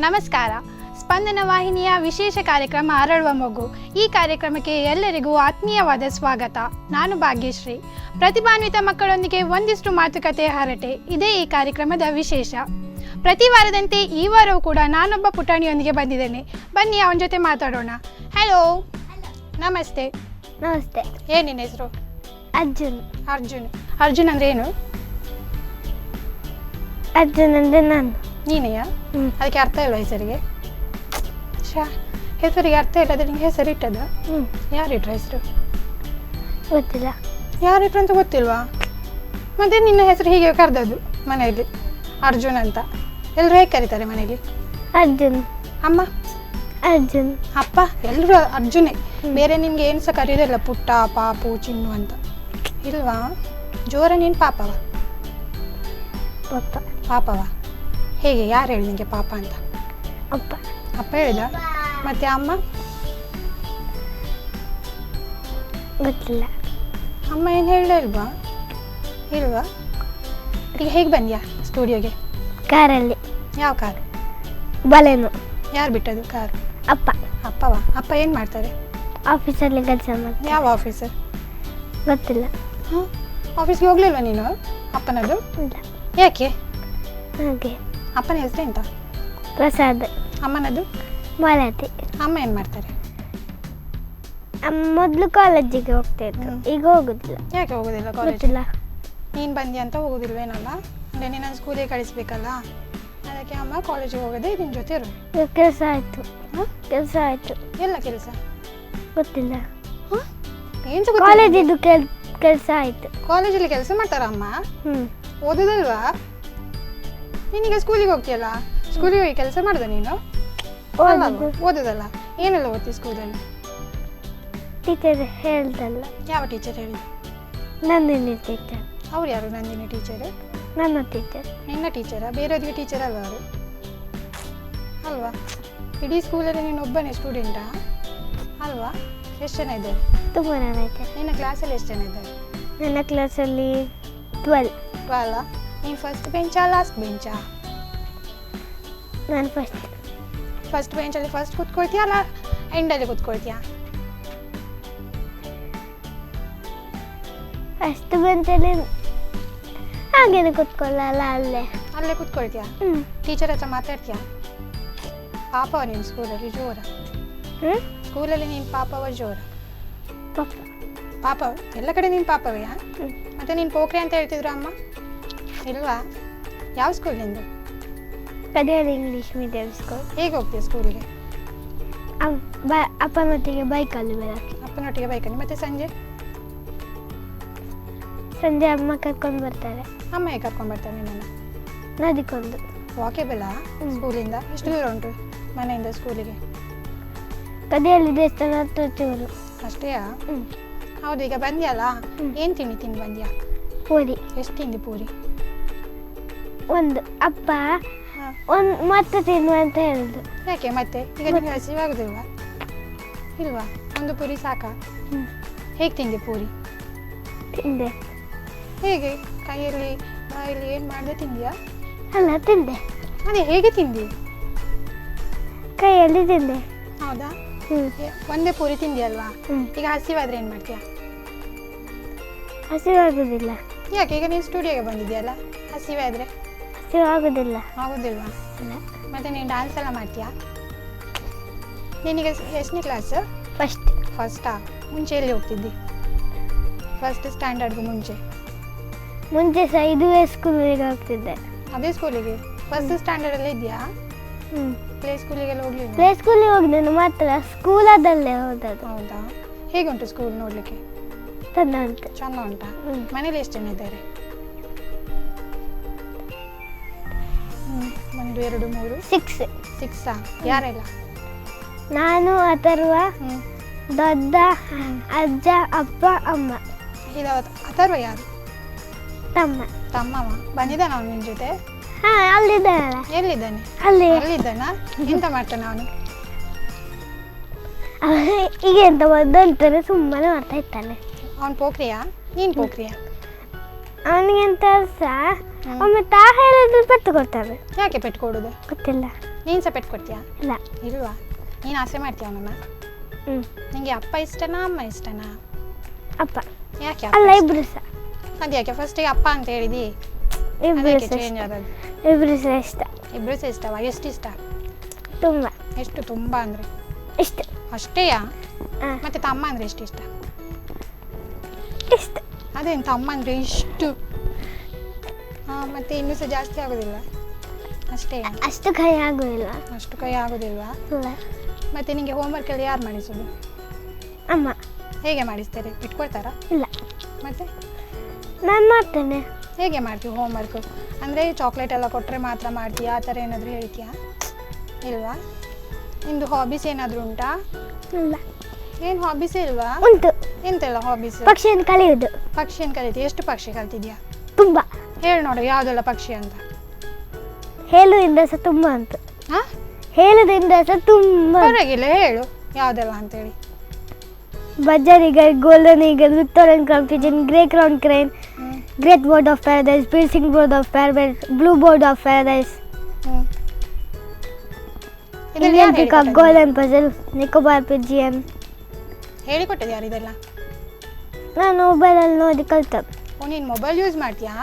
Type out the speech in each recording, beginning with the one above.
ನಮಸ್ಕಾರ. ಸ್ಪಂದನ ವಾಹಿನಿಯ ವಿಶೇಷ ಕಾರ್ಯಕ್ರಮ ಅರಳುವ ಮಗು. ಈ ಕಾರ್ಯಕ್ರಮಕ್ಕೆ ಎಲ್ಲರಿಗೂ ಆತ್ಮೀಯವಾದ ಸ್ವಾಗತ. ನಾನು ಭಾಗ್ಯಶ್ರೀ. ಪ್ರತಿಭಾನ್ವಿತ ಮಕ್ಕಳೊಂದಿಗೆ ಒಂದಿಷ್ಟು ಮಾತುಕತೆ ಹರಟೆ, ಇದೇ ಈ ಕಾರ್ಯಕ್ರಮದ ವಿಶೇಷ. ಪ್ರತಿ ವಾರದಂತೆ ಈ ವಾರವೂ ಕೂಡ ನಾನೊಬ್ಬ ಪುಟಾಣಿಯೊಂದಿಗೆ ಬಂದಿದ್ದೇನೆ. ಬನ್ನಿ ಅವನ ಜೊತೆ ಮಾತಾಡೋಣ. ಹಲೋ. ನಮಸ್ತೆ. ನಮಸ್ತೆ. ಏನು ನಿನ್ನ ಹೆಸರು? ಅರ್ಜುನ್. ಅರ್ಜುನ್ ಅಂದರೆ ಏನು? ಅರ್ಜುನ್ ಅಂದರೆ ನಾನು. ನೀನೆಯಾ? ಅದಕ್ಕೆ ಅರ್ಥ ಇಲ್ವಾ ಹೆಸರಿಗೆ? ಹೆಸರಿಗೆ ಅರ್ಥ ಇಲ್ಲದ್ರೆ ನಿಂಗೆ ಹೆಸರು ಇಟ್ಟದ? ಯಾರಿಟ್ರ ಹೆಸರು? ಗೊತ್ತಿಲ್ಲ. ಯಾರಿಟ್ರು ಅಂತ ಗೊತ್ತಿಲ್ವಾ? ಮತ್ತೆ ನಿನ್ನ ಹೆಸರು ಹೀಗೆ ಕರೆದದ್ದು ಮನೆಯಲ್ಲಿ ಅರ್ಜುನ್ ಅಂತ. ಎಲ್ಲರೂ ಹೇಗೆ ಕರೀತಾರೆ ಮನೆಯಲ್ಲಿ? ಅರ್ಜುನ್. ಅಮ್ಮ? ಅರ್ಜುನ್. ಅಪ್ಪ? ಎಲ್ಲರೂ ಅರ್ಜುನೇ. ಬೇರೆ ನಿಮ್ಗೆ ಏನು ಸಹ ಕರೆಯೋದಿಲ್ಲ ಪುಟ್ಟ, ಪಾಪು, ಚಿನ್ನು ಅಂತ ಇಲ್ವಾ? ಜೋರ ನೀನು ಪಾಪವ? ಪಾಪವ? ಹೇಗೆ? ಯಾರು ಹೇಳಿ ನಿಮಗೆ ಪಾಪ ಅಂತ? ಅಪ್ಪ. ಅಪ್ಪ ಹೇಳಿದ? ಮತ್ತೆ ಅಮ್ಮ? ಗೊತ್ತಿಲ್ಲ. ಅಮ್ಮ ಏನು ಹೇಳಿಲ್ವಾ? ಇಲ್ವಾ? ಈಗ ಹೇಗೆ ಬಂದ್ಯಾ ಸ್ಟುಡಿಯೋಗೆ? ಕಾರಲ್ಲಿ. ಯಾವ ಕಾರು? ಬಲೆನು. ಯಾರು ಬಿಟ್ಟದು ಕಾರು? ಅಪ್ಪ. ಅಪ್ಪವ? ಅಪ್ಪ ಏನು ಮಾಡ್ತಾರೆ? ಆಫೀಸಲ್ಲಿ ಕೆಲಸ ಮಾಡ್ತಾರೆ. ಯಾವ ಆಫೀಸರ್? ಗೊತ್ತಿಲ್ಲ. ಹಾಂ, ಆಫೀಸ್ಗೆ ಹೋಗ್ಲಿಲ್ವಾ ನೀನು ಅಪ್ಪನದು? ಇಲ್ಲ. ಯಾಕೆ? ಹಾಗೆ. ಅಪ್ಪನ ಹೆಸರು ಎಂತ? ಪ್ರಸಾದ್. ಅಮ್ಮನದು? ಮಾಲತಿ. ಅಮ್ಮ ಏನು ಮಾಡ್ತಾರೆ? ಮೊದಲು ಕಾಲೇಜಿಗೆ ಹೋಗ್ತಾ ಇದ್ರು, ಈಗ ಹೋಗುದಿಲ್ಲ. ಯಾಕೆ ಹೋಗೋದಿಲ್ಲ ಕಾಲೇಜ್? ಗೊತ್ತಿಲ್ಲ. ನೀನು ಬಂದಿ ಅಂತ ಹೋಗೋದಿಲ್ವೇನಲ್ಲ? ಅಂದರೆ ನೀನು ಸ್ಕೂಲಿಗೆ ಕಳಿಸ್ಬೇಕಲ್ಲ, ಅದಕ್ಕೆ ಅಮ್ಮ ಕಾಲೇಜಿಗೆ ಹೋಗೋದೇ ನಿನ್ನ ಜೊತೆ ಇರು. ಕೆಲಸ ಆಯಿತು. ಕೆಲಸ ಆಯಿತು. ಎಲ್ಲ ಕೆಲಸ? ಗೊತ್ತಿಲ್ಲ. ಏನು ಸಹ ಕಾಲೇಜಿದ್ದು ಕೆಲಸ ಆಯಿತು. ಕಾಲೇಜಲ್ಲಿ ಕೆಲಸ ಮಾಡ್ತಾರ ಅಮ್ಮ? ಓದೋದಲ್ವಾ? ನೀನೀಗ ಸ್ಕೂಲಿಗೆ ಹೋಗ್ತೀಯಲ್ಲ, ಸ್ಕೂಲಿಗೆ ಹೋಗಿ ಕೆಲಸ ಮಾಡ್ದ ನೀನು? ಓದೋದಲ್ಲ? ಏನೆಲ್ಲ ಓದ್ತಿ ಸ್ಕೂಲಲ್ಲಿ? ಟೀಚರ್ ಹೇಳ್ದಲ್ಲ. ಯಾವ ಟೀಚರ್ ಹೇಳಿ? ನಂದಿನಿ ಟೀಚರ್. ಅವ್ರು ಯಾರು ನಂದಿನಿ ಟೀಚರು? ನನ್ನ ಟೀಚರ್. ನಿನ್ನ ಟೀಚರಾ? ಬೇರೆಯವ್ರಿಗೆ ಟೀಚರ್ ಅಲ್ವಾ ಅವರು? ಅಲ್ವಾ? ಇಡೀ ಸ್ಕೂಲಲ್ಲಿ ನೀನು ಒಬ್ಬನೇ ಸ್ಟೂಡೆಂಟಾ ಅಲ್ವಾ? ಎಷ್ಟು ಜನ ಇದ್ದಾರೆ? ತುಂಬ ಜನ ಇದ್ದಾರೆ. ನಿನ್ನ ಕ್ಲಾಸಲ್ಲಿ ಎಷ್ಟು ಜನ ಇದ್ದಾರೆ? ನನ್ನ ಕ್ಲಾಸಲ್ಲಿ 12. 12? ನೀನು ಫಸ್ಟ್ ಬೆಂಚಾ ಲಾಸ್ಟ್ ಬೆಂಚಾ? ನಾನು ಫಸ್ಟ್ ಬೆಂಚಲ್ಲಿ ಫಸ್ಟ್ ಕೂತ್ಕೊಳ್ತೀಯಾ ಅಲ್ಲ ಎಂಡಲ್ಲಿ ಕೂತ್ಕೊಳ್ತೀಯಾ? ಫಸ್ಟ್ ಬೆಂಚಲ್ಲಿ ಹಾಗೇನೆ ಕೂತ್ಕೊಳ್ಳಲ್ಲ, ಅಲ್ಲೇ ಕೂತ್ಕೊಳ್ತೀಯಾ? ಟೀಚರ್ ಹತ್ರ ಮಾತಾಡ್ತೀಯಾ? ಪಾಪವ ನೀನು ಸ್ಕೂಲಲ್ಲಿ ಜೋರ? ಸ್ಕೂಲಲ್ಲಿ ನೀನು ಪಾಪವ ಜೋರ? ಪಾಪ ಎಲ್ಲ ಕಡೆ ನೀನು ಪಾಪವೆಯಾ? ಮತ್ತೆ ನೀನು ಪೋಖ್ರಿ ಅಂತ ಹೇಳ್ತಿದ್ರು ಅಮ್ಮ? ಇಲ್ವಾ? ಯಾವ ಸ್ಕೂಲ್ ನಿಂದು? ಕಡಿಯಾಳಿ ಇಂಗ್ಲೀಷ್ ಮೀಡಿಯಂ ಸ್ಕೂಲ್. ಹೇಗೆ ಹೋಗ್ತೀಯ ಸ್ಕೂಲಿಗೆ? ಅಪ್ಪನೊಟ್ಟಿಗೆ ಬೈಕಲ್ಲಿ ಬರೋಕ್ಕೆ. ಅಪ್ಪನೊಟ್ಟಿಗೆ ಬೈಕಲ್ಲಿ? ಮತ್ತೆ ಸಂಜೆ ಅಮ್ಮ ಕರ್ಕೊಂಡು ಬರ್ತಾರೆ. ಅಮ್ಮ ಹೇಗೆ ಕರ್ಕೊಂಡು ಬರ್ತಾರೆ ನಿನ್ನನ್ನು? ನದಿಕೊಂದು. ವಾಕೇಬಲ್ಲ ಸ್ಕೂಲಿಂದ? ಎಷ್ಟು ದೂರ ಉಂಟು ಮನೆಯಿಂದ ಸ್ಕೂಲಿಗೆ? ಕಡಿಯಾಳಿ ದೇವಸ್ಥಾನ ಹತ್ರ ಚೂರು ಅಷ್ಟೇಯಾ? ಹೌದು. ಈಗ ಬಂದ್ಯಲ್ಲ, ಏನು ತಿಂಡಿ ಬಂದ್ಯಾ? ಪೂರಿ. ಎಷ್ಟು ತಿಂಡಿ ಪೂರಿ? ಒಂದು. ಅಪ್ಪ ಮತ್ತೆ ತಿನ್ನು ಅಂತ ಹೇಳಿದ್ರು. ಯಾಕೆ ಮತ್ತೆ? ಈಗ ನಿಮಗೆ ಹಸಿವಾಗುದಿಲ್ವಾ? ಇಲ್ವಾ? ಒಂದು ಪೂರಿ ಸಾಕಾ? ಹೇಗೆ ತಿಂದೆ ಪೂರಿ? ತಿಂದೆ. ಹೇಗೆ? ಕೈಯಲ್ಲಿ ಬಾಯಲ್ಲಿ ಏನು ಮಾಡದೆ ತಿಂದ್ಯಾ? ಅಲ್ಲ, ತಿಂದೆ. ಅದೇ ಹೇಗೆ ತಿಂದಿ? ಕೈಯಲ್ಲಿ ತಿಂದೆ. ಹೌದಾ? ಒಂದೇ ಪೂರಿ ತಿಂದಿಯಲ್ವಾ? ಈಗ ಹಸಿವಾದ್ರೆ ಏನು ಮಾಡ್ತೀಯಾ? ಹಸಿವಾಗುದಿಲ್ಲ. ಯಾಕೆ? ಈಗ ನೀನು ಸ್ಟುಡಿಯೋಗೆ ಬಂದಿದ್ಯಲ್ಲ, ಹಸಿವಾದ್ರೆ? ಹಸಿವಾಗುದಿಲ್ಲ. ಆಗೋದಿಲ್ವಾ? ಮತ್ತೆ ನೀನು ಡ್ಯಾನ್ಸ್ ಎಲ್ಲ ಮಾಡ್ತೀಯಾ? ನಿನಗೆ ಎಷ್ಟನೇ ಕ್ಲಾಸ್? ಫಸ್ಟಾ? ಮುಂಚೆ ಎಲ್ಲಿ ಹೋಗ್ತಿದ್ದಿ? ಫಸ್ಟ್ ಸ್ಟ್ಯಾಂಡರ್ಡ್ಗೂ ಮುಂಚೆ ಸಹ ಇದುವೇ ಸ್ಕೂಲಿಗೆ ಹೋಗ್ತಿದ್ದೆ. ಅದೇ ಸ್ಕೂಲಿಗೆ? ಫಸ್ಟ್ ಸ್ಟ್ಯಾಂಡರ್ಡಲ್ಲೇ ಇದೆಯಾ? ಪ್ಲೇ ಸ್ಕೂಲಿಗೆಲ್ಲ ಹೋಗ್ಲಿಲ್ಲ? ಪ್ಲೇ ಸ್ಕೂಲಿಗೆ ಹೋಗಿದ್ದೇನೆ ಮಾತ್ರ, ಸ್ಕೂಲದಲ್ಲೇ ಹೋದದ್ದು. ಹೌದಾ? ಹೇಗುಂಟು ಸ್ಕೂಲ್ ನೋಡಲಿಕ್ಕೆ? ಚೆಂದ ಉಂಟಾ? ಮನೇಲಿ ಎಷ್ಟು ಜನ ಇದ್ದಾರೆ? 1 2 3 6. ಯಾರೆಲ್ಲ? ನಾನು, ಅಥರ್ವ, ದೊಡ್ಡ, ಅಜ್ಜ, ಅಪ್ಪ, ಅಮ್ಮ. ಇದು ಅಥರ್ವ ಯಾರು? ತಮ್ಮವ? ಬಂದಿದ್ದಾನ ಅವನು ನಿನ್ನ ಜೊತೆ? ಅಲ್ಲಿದ್ದಾನಲ್ಲ. ಎಲ್ಲಿದ್ದಾನೆ? ಅಲ್ಲಿದ್ದಾನ? ಎಂತ ಮಾಡ್ತಾನೆ ಅವನು? ಈಗ ಎಂತ ಬಂದಂತಾರೆ ಸುಮ್ಮನೆ ಮಾಡ್ತಾ ಇರ್ತಾನೆ. ಅವನು ಪೋಖ್ರಿಯಾ? ನೀನು ಪೋಖ್ರಿಯಾ? ಅವನಿಗೆ ಎಂತ ಒಮ್ಮೆ ಹೇಳಿದ್ರೆ ಪೆಟ್ಟು ಕೊಡ್ತಾರೆ. ಯಾಕೆ ಪೆಟ್ಟು ಕೊಡೋದು? ಗೊತ್ತಿಲ್ಲ. ನೀನು ಸಹ ಪೆಟ್ ಕೊಡ್ತೀಯಾ? ಇಲ್ಲ. ಇಲ್ವಾ? ನೀನು ಆಸೆ ಮಾಡ್ತೀಯ ಅವನನ್ನ? ಹ್ಞೂ. ನಿಂಗೆ ಅಪ್ಪ ಇಷ್ಟನಾ ಅಮ್ಮ ಇಷ್ಟನಾ? ಅಪ್ಪ. ಯಾಕೆ ಅಲ್ಲ, ಅಪ್ಪ? ಇಬ್ರು ಸಹ. ಅದ್ಯಾಕೆ ಫಸ್ಟಿಗೆ ಅಪ್ಪ ಅಂತ ಹೇಳಿದಿ? ಇಬ್ರು ಅದಕ್ಕೆ ಸಹ ಚೇಂಜ್ ಇಷ್ಟ. ಆದದ್ದು. ಇಬ್ರು ಸಹ ಇಷ್ಟ. ಇಬ್ಬರು ಸಹ ಇಷ್ಟವಾ? ಎಷ್ಟು ಇಷ್ಟ? ತುಂಬ ಎಷ್ಟು ತುಂಬ ಅಂದರೆ? ಇಷ್ಟ. ಅಷ್ಟೇಯಾ? ಹಾಂ, ಮತ್ತೆ ತಮ್ಮ ಅಂದರೆ ಎಷ್ಟು ಇಷ್ಟ? ಇಷ್ಟ. ಅದೇನು ತಮ್ಮ ಅಂದರೆ ಇಷ್ಟು? ಹಾಂ, ಮತ್ತೆ ಇನ್ನೂ ಸಹ ಜಾಸ್ತಿ ಆಗೋದಿಲ್ಲ? ಅಷ್ಟೇಯಾ? ಅಷ್ಟು ಕೈ ಆಗೋದಿಲ್ಲ. ಅಷ್ಟು ಕೈ ಆಗೋದಿಲ್ವಾ? ಇಲ್ಲ. ಮತ್ತೆ ನಿಮಗೆ ಹೋಮ್ವರ್ಕೆಲ್ಲ ಯಾರು ಮಾಡಿಸೋದು? ಅಮ್ಮ. ಹೇಗೆ ಮಾಡಿಸ್ತಾರೆ? ಇಟ್ಕೊಳ್ತಾರಾ? ಇಲ್ಲ, ಮತ್ತೆ ನಾನು ಮಾಡ್ತೇನೆ. ಹೇಗೆ ಮಾಡ್ತೀವಿ ಹೋಮ್ವರ್ಕು? ಅಂದರೆ ಚಾಕ್ಲೇಟ್ ಎಲ್ಲ ಕೊಟ್ಟರೆ ಮಾತ್ರ ಮಾಡ್ತೀಯಾ? ಆ ಥರ ಏನಾದರೂ ಹೇಳ್ತೀಯಾ? ಇಲ್ವಾ? ನಿಮ್ಮದು ಹಾಬೀಸ್ ಏನಾದರೂ ಉಂಟಾ? ಇಲ್ಲ. ಏನು ಹಾಬೀಸೇ ಇಲ್ವಾ? ಉಂಟು. ಎಂತೆಲ್ಲ ಹಾಬೀಸ್? ಪಕ್ಷಿಯನ್ನು ಕಲಿಯುವುದು. ಪಕ್ಷಿಯನ್ನು ಕಲಿತೀಯ? ಎಷ್ಟು ಪಕ್ಷಿ ಕಲ್ತಿದ್ಯಾ? ತುಂಬ. ಹೇಳಿ ನೋಡು ಯಾವುದೆಲ್ಲ ಪಕ್ಷಿ ಅಂತ. ಹೇಳುವುದರಿಂದ ಸಹ ತುಂಬ ಉಂಟು. ಹಾಂ, ಹೇಳುವುದರಿಂದ ಸಹ ತುಂಬ. ಪರವಾಗಿಲ್ಲ, ಹೇಳು ಯಾವುದೆಲ್ಲ ಅಂತೇಳಿ. Bazaar eagle, golden eagle, Victorian crown pigeon, grey crown crane, great bird of paradise, ಪೀಸಿಂಗ್ bird of paradise, blue bird of paradise, Indian peacock, golden puzzle, Nicobar pigeon. ಹೇಳಿಕೊಟ್ಟದ್ದು ಯಾರು ಇದೆಲ್ಲ? ನಾನು ಮೊಬೈಲಲ್ಲಿ ನೋಡಿ ಕಲ್ತದ್ದು. ಓ, ನೀನು ಮೊಬೈಲ್ ಯೂಸ್ ಮಾಡ್ತೀಯಾ?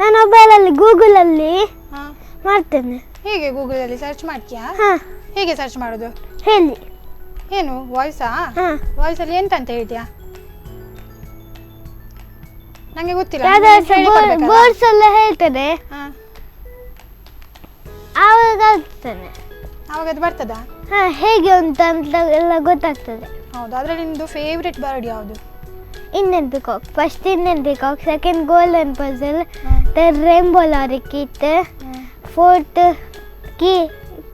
ನಾನು ಮೊಬೈಲಲ್ಲಿ ಗೂಗಲಲ್ಲಿ ಹಾಂ. ಮಾಡ್ತೇನೆ. ಹೇಗೆ ಗೂಗಲಲ್ಲಿ ಸರ್ಚ್ ಮಾಡ್ತೀಯಾ? ಹಾಂ, ಹೇಗೆ ಸರ್ಚ್ ಮಾಡೋದು? ಹೇಳಿ. ಏನು ವಾಯ್ಸಾ? ಹಾಂ, ವಾಯ್ಸಲ್ಲಿ ಎಂತ ಅಂತ ಹೇಳ್ತೀಯಾ? ನನಗೆ ಗೊತ್ತಿಲ್ಲ. ಬೋರ್ಡ್ಸ್ ಎಲ್ಲ ಹೇಳ್ತೇನೆ, ಹಾಂ, ಆವಾಗ ಆಗ್ತೇನೆ. ಆವಾಗ ಅದು ಬರ್ತದಾ? ಹಾಂ, ಹೇಗೆ ಉಂಟು ಅಂತ ಎಲ್ಲ ಗೊತ್ತಾಗ್ತದೆ. ಹೌದು. ಅದರಲ್ಲಿ ನಿಮ್ಮದು ಫೇವ್ರೆಟ್ ಬರ್ಡ್ ಯಾವುದು? Indian peacock. First Indian peacock, second golden puzzle, third rainbow lorikeet, fourth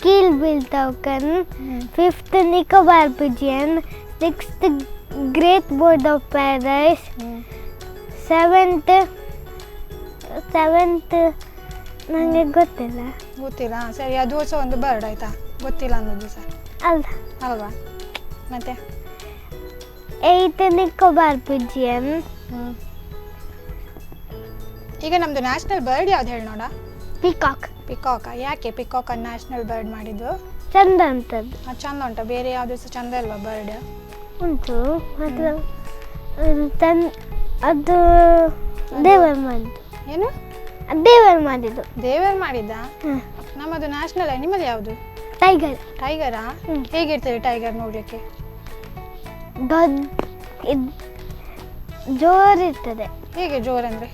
keel bill toucan, fifth Nicobar pigeon, sixth great bird of paradise, seventh ನನಗೆ ಗೊತ್ತಿಲ್ಲ. ಗೊತ್ತಿಲ್ಲ? ಸರಿ, ಅದು ಸಹ ಒಂದು ಬರ್ಡ್ ಆಯಿತಾ? ಗೊತ್ತಿಲ್ಲ ಅನ್ನೋದು ಸಹ ಅಲ್ಲ. ಅಲ್ವಾ? ಮತ್ತೆ ಏಯ್ತ್ ನಿಕೋಬಾರ್ ಪಿಜಿಯನ್. ಈಗ ನಮ್ಮದು ನ್ಯಾಷನಲ್ ಬರ್ಡ್ ಯಾವ್ದು ಹೇಳಿ ನೋಡ? ಪಿಕಾಕ್. ಪಿಕಾಕ? ಯಾಕೆ ಪಿಕಾಕನ್ನು ನ್ಯಾಷನಲ್ ಬರ್ಡ್ ಮಾಡಿದ್ದು? ಚಂದ ಅಂತದ್ದು. ಅದು ಚಂದ ಉಂಟಾ? ಬೇರೆ ಯಾವುದು ಸಹ ಚಂದ ಇಲ್ವಾ ಬರ್ಡ್? ಉಂಟು, ಅದು ಅದು ದೇವರು ಮಾಡಿದ್ದು. ಏನು? ಅದು ದೇವರು ಮಾಡಿದ್ದು. ದೇವರು ಮಾಡಿದ್ದ? ಹಾಂ. ನಮ್ಮದು ನ್ಯಾಷನಲ್ ಅನಿಮಲ್ ಯಾವುದು? ಟೈಗರ್. ಟೈಗರಾ? ಹೇಗಿರ್ತದೆ ಟೈಗರ್ ನೋಡಲಿಕ್ಕೆ? ಜೋರಿರ್ತದೆ. ಹೇಗೆ ಜೋರಂದರೆ?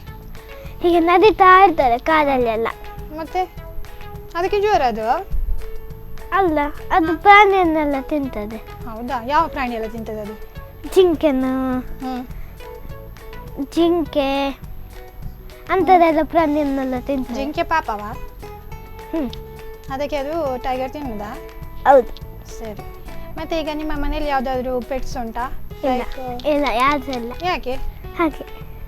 ಹೀಗೆ ನದೀತಾ ಇರ್ತಾರೆ ಕಾಡಲ್ಲೆಲ್ಲ. ಮತ್ತೆ ಅದಕ್ಕೆ ಜೋರ ಅದು? ಅಲ್ಲ, ಅದು ಪ್ರಾಣಿಯನ್ನೆಲ್ಲ ತಿಂತದೆ. ಹೌದಾ? ಯಾವ ಪ್ರಾಣಿ ಎಲ್ಲ ತಿಂತದೆ ಅದು? ಜಿಂಕೆನು, ಜಿಂಕೆ ಅಂಥದ್ದೆಲ್ಲ ಪ್ರಾಣಿಯನ್ನೆಲ್ಲ ತಿಂತದೆ. ಜಿಂಕೆ ಪಾಪವಾ? ಹ್ಞೂ, ಅದಕ್ಕೆ ಅದು ಟೈಗರ್ ತಿನ್ನುವುದಾ? ಹೌದು. ಸರಿ. ಮತ್ತೆ ಈಗ ನಿಮ್ಮ ಮನೇಲಿ ಯಾವುದಾದ್ರೂ ಪೆಟ್ಸ್ ಉಂಟಾ? ಇಲ್ಲ, ಇಲ್ಲ, ಯಾರು ಇಲ್ಲ. ಯಾಕೆ? ಹಾಗೆ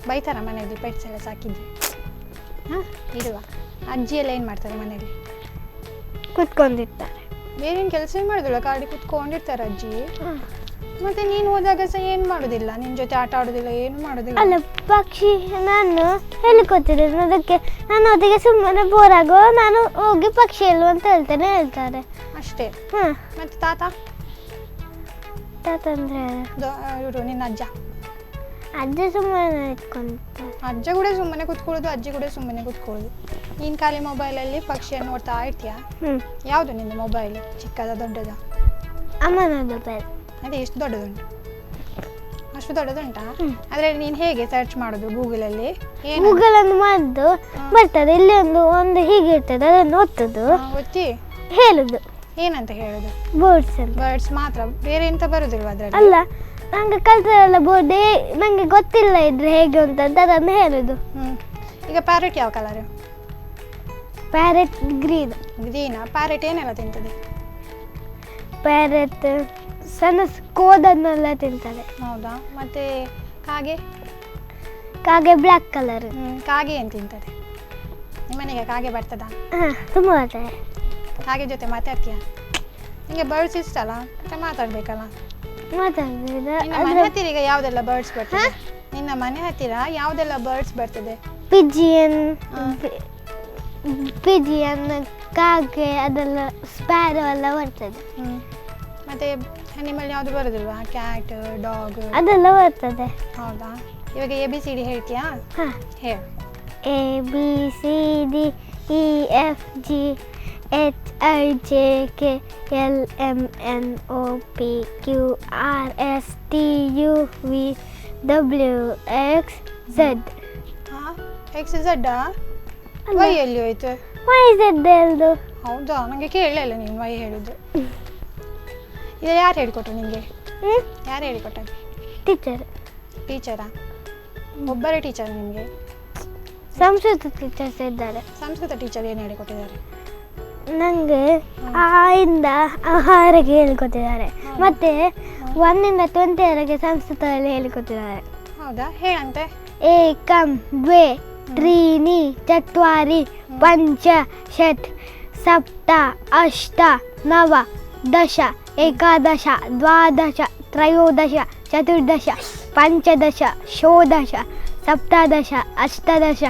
ಬೈತಾರ ಮನೆಯಲ್ಲಿ ಪೆಟ್ಸ್ ಎಲ್ಲ ಸಾಕಿದ್ರೆ? ಹಾಂ, ಇಲ್ವಾ? ಅಜ್ಜಿ ಎಲ್ಲ ಏನು ಮಾಡ್ತಾರೆ ಮನೆಯಲ್ಲಿ? ಕುತ್ಕೊಂಡಿರ್ತಾರೆ. ಬೇರೇನು ಕೆಲಸ ಮಾಡೋದಿಲ್ಲ, ಕಾಡಿ ಕುತ್ಕೊಂಡಿರ್ತಾರೆ ಅಜ್ಜಿ. ಮತ್ತೆ ನೀನು ಹೋದಾಗ ಸಹ ಏನು ಮಾಡೋದಿಲ್ಲ, ನಿನ್ನ ಜೊತೆ ಆಟ ಆಡೋದಿಲ್ಲ, ಏನು ಮಾಡೋದಿಲ್ಲ? ಅಲ್ಲ, ಪಕ್ಷಿ ನಾನು ಹೇಳಿಕೊಟ್ಟಿದ್ದೇನೆ, ಅದಕ್ಕೆ ನಾನು ಅದಕ್ಕೆ ಸುಮ್ಮನೆ ಬೋರ್ ಆಗೋ ನಾನು ಹೋಗಿ ಪಕ್ಷಿ ಅಲ್ವ ಅಂತ ಹೇಳ್ತಾರೆ ಅಷ್ಟೇ. ಹಾಂ. ಮತ್ತೆ ತಾತ? ತಾತ ಅಂದರೆ ಇವರು ನಿನ್ನ ಅಜ್ಜ? ಅಜ್ಜ ಸುಮ್ಮನೆ ಇಟ್ಕೊಂತಾರೆ. ಅಜ್ಜ ಕೂಡ ಸುಮ್ಮನೆ ಕೂತ್ಕೊಳ್ಳೋದು, ಅಜ್ಜಿ ಕೂಡ ಸುಮ್ಮನೆ ಕೂತ್ಕೊಳ್ಳೋದು. ನೀನು ಖಾಲಿ ಮೊಬೈಲಲ್ಲಿ ಪಕ್ಷಿಯನ್ನು ನೋಡ್ತಾ ಇರ್ತೀಯಾ? ಯಾವುದು ನಿನ್ನ ಮೊಬೈಲ್? ಚಿಕ್ಕದ ದೊಡ್ಡದ? ಅಮ್ಮನ ಮೊಬೈಲ್. ಅದೇ ಎಷ್ಟು ದೊಡ್ಡದುಂಟು? ಅಷ್ಟು ದೊಡ್ಡದುಂಟಾ? ಅದರಲ್ಲಿ ನೀನು ಹೇಗೆ ಸರ್ಚ್ ಮಾಡೋದು ಗೂಗಲಲ್ಲಿ? ಗೂಗಲನ್ನು ಮಾಡಿದ್ದು ಬರ್ತದೆ. ಇಲ್ಲಿ ಒಂದು ಹೀಗೆ ಇರ್ತದೆ, ಅದನ್ನು ಒತ್ತುದು, ಒತ್ತಿ ಹೇಳುದು. ಏನಂತ ಹೇಳೋದು? ಬೋರ್ಡ್ಸ್ ಅಂತ. ಬರ್ಡ್ಸ್ ಮಾತ್ರ, ಬೇರೆ ಎಂತ ಬರೋದಿಲ್ವ ಅದರಲ್ಲಿ? ಅಲ್ಲ, ನಂಗೆ ಕಲ್ತದಲ್ಲ ಬೋರ್ಡ್, ನಂಗೆ ಗೊತ್ತಿಲ್ಲ ಇದ್ರೆ ಹೇಗೆ ಅಂತ ಅದನ್ನು ಹೇಳುದು. ಈಗ ಪ್ಯಾರೆಟ್ ಯಾವ ಕಲರ್? Parrot green. ಗ್ರೀನಾ? ಪ್ಯಾರೆಟ್ ಏನೆಲ್ಲ ತಿಂತದೆ? ಪ್ಯಾರೆಟ್ ಸಣ್ಣ ಕೋದನ್ನೆಲ್ಲ ತಿಂತದೆ. ಹೌದಾ? ಮತ್ತೆ ಕಾಗೆ? ಕಾಗೆ ಬ್ಲ್ಯಾಕ್ ಕಲರ್. ಕಾಗೆ ಏನು ತಿಂತದೆ? ನಿಮ್ಮನೆಗೆ ಕಾಗೆ ಬರ್ತದಾ? ಹಾಂ, ತುಂಬ ಬರ್ತದೆ. ಕಾಗೆ ಜೊತೆ ಮಾತಾಡ್ತೀಯಾ? ನಿಮಗೆ ಬರ್ಡ್ಸ್ ಇಷ್ಟ ಅಲ್ಲ, ಮತ್ತೆ ಮಾತಾಡ್ಬೇಕಲ್ಲ? ನಿನ್ನ ಮನೆ ಹತ್ತಿರ ಈಗ ಯಾವುದೆಲ್ಲ ಬರ್ಡ್ಸ್ ಬರ್ತದೆ? ನಿನ್ನ ಮನೆ ಹತ್ತಿರ ಯಾವುದೆಲ್ಲ ಬರ್ಡ್ಸ್ ಬರ್ತದೆ? ಪಿಜಿಯನ್, ಪಿಜಿಯನ್, ಕಾಗೆ ಅದೆಲ್ಲ, ಸ್ಪ್ಯಾರೋ ಎಲ್ಲ ಬರ್ತದೆ. ಮತ್ತು ಅನಿಮಲ್ ಯಾವುದು ಬರೋದಿಲ್ವಾ? ಕ್ಯಾಟ್, ಡಾಗ್ ಅದೆಲ್ಲ ಬರ್ತದೆ. ಹೌದಾ? ಇವಾಗ ABCD ಹೇಳ್ತೀಯಾ? ಹಾಂ, ಹೇಳು. ABCD EFG HIJK LMNOP QRSTUVWXZ. ಹಾಂ, XZ ವೈ ಎಲ್ಲಿ ಹೋಯ್ತು? YZ ಎಲ್ದು? ಹೌದಾ? ನನಗೆ ಕೇಳಲಿಲ್ಲ ನೀನು ವೈ ಹೇಳಿದ್ದು. ಇದು ಯಾರು ಹೇಳಿಕೊಟ್ರು ನಿಮಗೆ? ಯಾರು ಹೇಳಿಕೊಟ್ಟಾಗ? ಟೀಚರಾ? ಒಬ್ಬರೇ ಟೀಚರ್ ನಿಮಗೆ? ಸಂಸ್ಕೃತ ಟೀಚರ್ಸ್ ಇದ್ದಾರೆ. ಸಂಸ್ಕೃತ ಟೀಚರ್ ಏನು ಹೇಳಿಕೊಟ್ಟಿದ್ದಾರೆ? ನನಗೆ ಆ ಇಂದ ಆಹಾರಕ್ಕೆ ಹೇಳಿಕೊಟ್ಟಿದ್ದಾರೆ, ಮತ್ತೆ 1 ಇಂದ 20 ಸಂಸ್ಕೃತದಲ್ಲಿ ಹೇಳಿಕೊಟ್ಟಿದ್ದಾರೆ. ಹೌದಾ? ಹೇಳಂತೆ. ಏಕಂ ದ್ವೇ ತ್ರೀಣಿ ಚತ್ವಾರಿ ಪಂಚ ಷಟ್ ಸಪ್ತ ಅಷ್ಟ ನವ ದಶ ಏಕಾದಶ ದ್ವಾದಶ ತ್ರಯೋದಶ ಚತುರ್ದಶ ಪಂಚದಶ ಷೋಡಶ ಸಪ್ತದಶ ಅಷ್ಟದಶ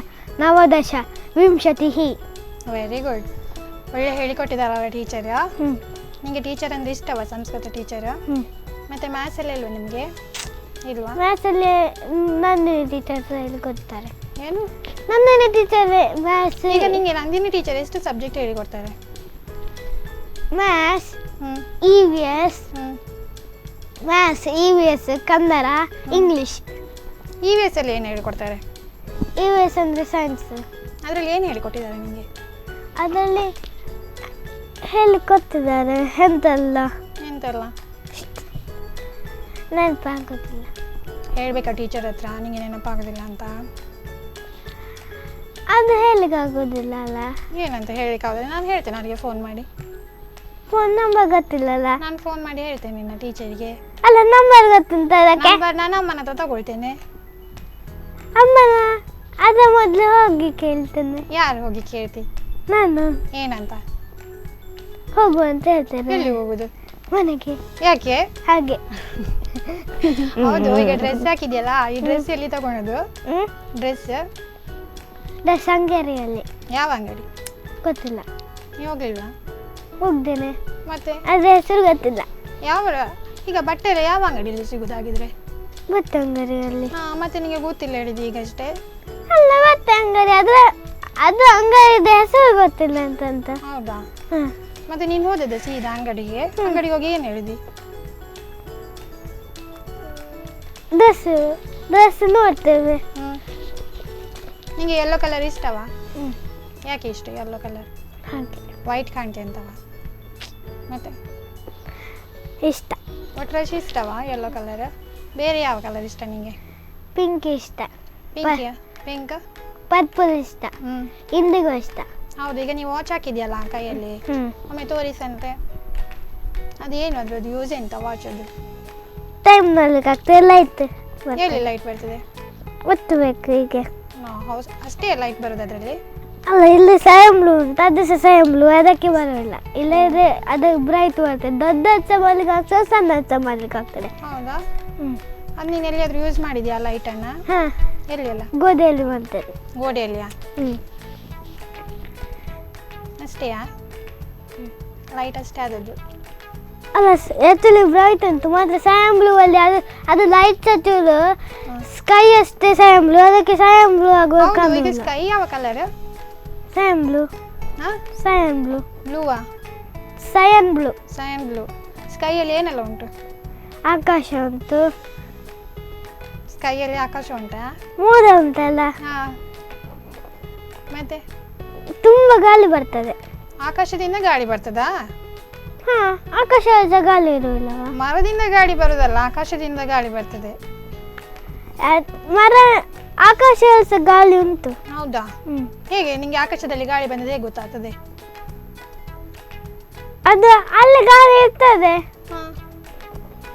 ನವದಶ ವಿಂಶತಿ. Very good. ಒಳ್ಳೆ ಹೇಳಿಕೊಟ್ಟಿದ್ದಾರಲ್ಲ ಟೀಚರ್. ನಿಮಗೆ ಟೀಚರ್ ಅಂದರೆ ಇಷ್ಟವಾ? ಸಂಸ್ಕೃತ ಟೀಚರ್. ಮತ್ತು ಮ್ಯಾಥ್ಸಲ್ಲಿ ಇಲ್ವಾ ನಿಮಗೆ? ಇಲ್ವಾ? ಮ್ಯಾಥ್ಸಲ್ಲಿ ನನ್ನ ಟೀಚರ್ಸ್ ಹೇಳಿಕೊಡ್ತಾರೆ. ಏನು ನನ್ನ ಟೀಚರ್ ಮ್ಯಾಥ್ಸ್? ಈಗ ನಿಮಗೆ ನಂದಿನಿ ಟೀಚರ್ ಎಷ್ಟು ಸಬ್ಜೆಕ್ಟ್ ಹೇಳಿಕೊಡ್ತಾರೆ? Maths, EVS, maths, EVS, Kannada, English. EVS ಅಲ್ಲಿ ಏನು ಹೇಳಿಕೊಡ್ತಾರೆ? EVS ಅಂದರೆ ಸೈನ್ಸ್. ಅದರಲ್ಲಿ ಏನು ಹೇಳಿಕೊಟ್ಟಿದ್ದಾರೆ ನಿಮಗೆ? ಅದರಲ್ಲಿ ಹೇಳಿಕೊಟ್ಟಿದ್ದಾರೆ ಎಂತೆಲ್ಲ ಎಂತೆಲ್ಲ ನೆನಪಾಗೋದಿಲ್ಲ. ಹೇಳಬೇಕಾ ಟೀಚರ್ ಹತ್ರ ನಿಮಗೆ ನೆನಪಾಗೋದಿಲ್ಲ ಅಂತ? ಅದು ಹೇಳಿಕ್ಕಾಗೋದಿಲ್ಲ ಅಲ್ಲ. ಏನಂತ ಹೇಳಿಕ್ಕಾಗೋದಿಲ್ಲ? ನಾನು ಹೇಳ್ತೇನೆ ಅವರಿಗೆ ಫೋನ್ ಮಾಡಿ. ಫೋನ್ ನಂಬರ್ ಗೊತ್ತಿಲ್ಲಲ್ಲ. ನಾನು ಫೋನ್ ಮಾಡಿ ಹೇಳ್ತೇನೆ ನಿನ್ನ ಟೀಚರಿಗೆ. ಅಲ್ಲ, ನಂಬರ್ ಗೊತ್ತುಂಟ ಅದಕ್ಕೆ? ನಂಬರ್ ನಾನು ಅಮ್ಮನ ಹತ್ರ ತಗೊಳ್ತೇನೆ. ಅಮ್ಮನ ಅದ ಮೊದಲು ಹೋಗಿ ಕೇಳ್ತೇನೆ. ಯಾರು ಹೋಗಿ ಕೇಳ್ತಿ? ನಾನು. ಏನಂತ? ಹೋಗು ಅಂತ ಹೇಳ್ತೇನೆ. ಎಲ್ಲಿ ಹೋಗುದು? ಮನೆಗೆ. ಯಾಕೆ? ಹಾಗೆ. ಹೌದು. ಈಗ ಡ್ರೆಸ್ ಹಾಕಿದ್ಯಲ್ಲ, ಈ ಡ್ರೆಸ್ ಎಲ್ಲಿ ತಗೊಳೋದು? ಡ್ರೆಸ್ ಅಂಗಡಿಯಲ್ಲಿ. ಯಾವ ಅಂಗಡಿ? ಗೊತ್ತಿಲ್ಲ. ನೀವು ಹೋಗ್ಲಿಲ್ವಾ? ಹೋಗ್ದೇನೆ. ಮತ್ತೆ ಅದ್ರ ಹೆಸರು ಗೊತ್ತಿಲ್ಲ. ಯಾವ ಈಗ ಬಟ್ಟೆ ಎಲ್ಲ ಯಾವ ಅಂಗಡಿಯಲ್ಲಿ ಸಿಗುದಾಗಿದ್ರೆ? ಬಟ್ಟೆ ಅಂಗಡಿಯಲ್ಲಿ. ಮತ್ತೆ ನಿಮಗೆ ಗೊತ್ತಿಲ್ಲ ಹೇಳಿದ್ದು ಈಗಷ್ಟೇ. ಅಲ್ಲ, ಬಟ್ಟೆ ಅಂಗಡಿ ಅದು ಅಂಗಡಿದ ಹೆಸರು ಗೊತ್ತಿಲ್ಲ ಅಂತ. ಹೌದಾ? ಮತ್ತೆ ನೀನು ಹೋದದ್ದು ಸೀದಾ ಅಂಗಡಿಗೆ ಹೋಗಿ ಏನು ಹೇಳಿದಿ? ಡ್ರೆಸ್ ನೋಡ್ತೇವೆ. ನಿಂಗೆ ಯೆಲ್ಲೋ ಕಲರ್ ಇಷ್ಟವಾ? ಯಾಕೆ ಇಷ್ಟ ಯೆಲ್ಲೋ ಕಲರ್? ಹಾಗೆ. ವೈಟ್ ಕಾಣ್ತೆ ಅಂತವ? ಮತ್ತೆ ಇಷ್ಟ. ಒಟ್ರಾಶಿ ಇಷ್ಟವಾ ಯೆಲ್ಲೋ ಕಲರ್? ಬೇರೆ ಯಾವ ಕಲರ್ ಇಷ್ಟ ನಿಂಗೆ? ಪಿಂಕ್ ಇಷ್ಟ. ಪಿಂಕ್. ಪರ್ಪಲ್ ಇಷ್ಟ. ಇಂಡಿಗೋ ಇಷ್ಟ. ಹೌದು. ಈಗ ನೀವು ವಾಚ್ ಹಾಕಿದ್ಯಲ್ಲ ಕೈಯಲ್ಲಿ, ಒಮ್ಮೆ ತೋರಿಸಂತೆ. ಅದೇನು ಅದ್ರದ್ದು ಯೂಸ್ ಎಂತ ವಾಚ್? ಅದು ಟೈಮ್ ನೋಡ್ಲಿಕ್ಕೆ ಆಗ್ತದೆ. ಲೈಟ್ ಎಲ್ಲಿ ಲೈಟ್ ಬರ್ತದೆ? ಒತ್ತಬೇಕು ಹೀಗೆ. ಹೌದು, ಅಷ್ಟೇ ಲೈಟ್ ಬರೋದು ಅದರಲ್ಲಿ? ಅಲ್ಲ, ಇಲ್ಲಿ ಸೈಮ್ ಬ್ಲೂ ಉಂಟು, ಅದು ಸಹ ಸೈಮ್ ಬ್ಲೂ, ಅದಕ್ಕೆ ಬರೋಲ್ಲ. ಇಲ್ಲದ್ರೆ ಅದು ಬ್ರೈಟ್ ಬರ್ತದೆ. ದೊಡ್ಡ ಹಚ್ಚ ಮಾಡ್ಲಿಕ್ಕೆ ಆಗ್ತದೆ, ಸಣ್ಣ ಹಚ್ಚ ಮಾಡ್ಲಿಕ್ಕೆ ಆಗ್ತದೆ. ಹೌದಾ? ಅದು ನೀನು ಎಲ್ಲಿಯಾದ್ರೂ ಯೂಸ್ ಮಾಡಿದ್ಯಾ ಲೈಟನ್ನು? ಹಾಂ. ಎಲ್ಲಿ ಎಲ್ಲ? ಗೋಡೆಯಲ್ಲಿ ಮಾಡ್ತೇನೆ. ಗೋಡೆಯಲ್ಲಿಯಾ? ಅಷ್ಟೇಯಾ? ಲೈಟ್ ಅಷ್ಟೇ ಆದದ್ದು? ಅಲ್ಲ, ಆ್ಯಕ್ಚುಲಿ ಬ್ರೈಟ್ ಉಂಟು, ಮಾತ್ರ ಸೈಮ್ ಬ್ಲೂ ಅಲ್ಲಿ ಅದು ಲೈಟ್ ಹಚ್ಚೋದು ಸ್ಕೈ ಅಷ್ಟೇ ಸೈಮ್ ಬ್ಲೂ, ಅದಕ್ಕೆ ಸೈಮ್ ಬ್ಲೂ ಆಗುವ. ಈಗ ಸ್ಕೈ ಯಾವ colour? Cyan blue. Cyan blue. ಬ್ಲೂವಾ? Cyan blue. Cyan blue. ಸ್ಕೈಯಲ್ಲಿ ಏನೆಲ್ಲ ಉಂಟು? ಆಕಾಶ ಉಂಟು. ಸ್ಕೈಯಲ್ಲಿ ಆಕಾಶ ಉಂಟಾ? ಮೋಡ ಉಂಟಲ್ಲ. ಹಾಂ. ಮತ್ತೆ ತುಂಬ ಗಾಳಿ ಬರ್ತದೆ. ಆಕಾಶದಿಂದ ಗಾಳಿ ಬರ್ತದಾ? ಹಾಂ, ಆಕಾಶ ಗಾಳಿ ಇರುವುದಿಲ್ಲ. ಮರದಿಂದ ಗಾಳಿ ಬರುದಲ್ಲ, ಆಕಾಶದಿಂದ ಗಾಳಿ ಬರ್ತದೆ. ಮರ ಆಕಾಶ ಸಹ ಗಾಳಿ ಉಂಟು. ಹೌದಾ? ಹೇಗೆ ನಿಂಗೆ ಆಕಾಶದಲ್ಲಿ ಗಾಳಿ ಬಂದದ್ದು ಹೇಗೆ ಗೊತ್ತಾಗ್ತದೆ? ಅದು ಅಲ್ಲಿ ಗಾಳಿ ಇರ್ತದೆ.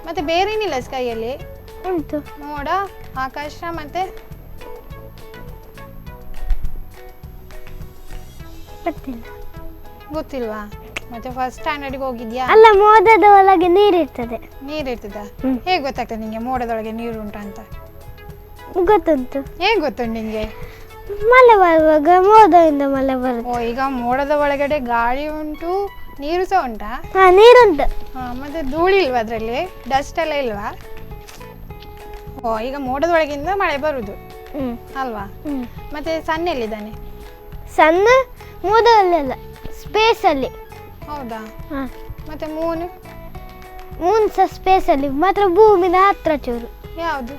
ಮತ್ತೆ ಬೇರೆ ಏನಿಲ್ಲ ಸ್ಕೈಯಲ್ಲಿ? ಉಂಟು. ಮೋಡ, ಆಕಾಶ, ಮತ್ತೆ ಗೊತ್ತಿಲ್ವಾ? ಮತ್ತೆ ಫಸ್ಟ್ ಸ್ಟ್ಯಾಂಡರ್ಡ್ಗೆ ಹೋಗಿದ್ಯಾ? ಅಲ್ಲ, ಮೋಡದ ಒಳಗೆ ನೀರಿರ್ತದೆ. ನೀರಿರ್ತದ? ಹೇಗೆ ಗೊತ್ತಾಗ್ತದೆ ನಿಂಗೆ ಮೋಡದೊಳಗೆ ನೀರು ಉಂಟು ಅಂತ? ಗೊತ್ತುಂಟು. ಹೇಗೆ ಗೊತ್ತುಂಟು ನಿಂಗೆ? ಮಳೆ ಬರುವಾಗ ಮೋಡದಿಂದ ಮಳೆ ಬರುತ್ತೆ. ಓ, ಈಗ ಮೋಡದ ಒಳಗಡೆ ಗಾಳಿ ಉಂಟು, ನೀರು ಸಹ ಉಂಟಾ? ಹಾಂ, ನೀರುಂಟು. ಮತ್ತೆ ಧೂಳಿ ಇಲ್ವಾ ಅದರಲ್ಲಿ? ಡಸ್ಟ್ ಎಲ್ಲ ಇಲ್ವಾ? ಓ, ಈಗ ಮೋಡದ ಒಳಗಿಂದ ಮಳೆ ಬರುದು ಅಲ್ವಾ? ಮತ್ತೆ ಸಣ್ಣ ಎಲ್ಲಿದ್ದಾನೆ? ಸಣ್ಣ ಮೋಡದಲ್ಲೆಲ್ಲ ಸ್ಪೇಸಲ್ಲಿ. ಹೌದಾ? ಹಾಂ. ಮತ್ತೆ ಮೂನ್? ಮೂನ್ ಸಹ ಸ್ಪೇಸಲ್ಲಿ, ಮಾತ್ರ ಭೂಮಿನ ಹತ್ರ ಚೂರು. ಯಾವುದು?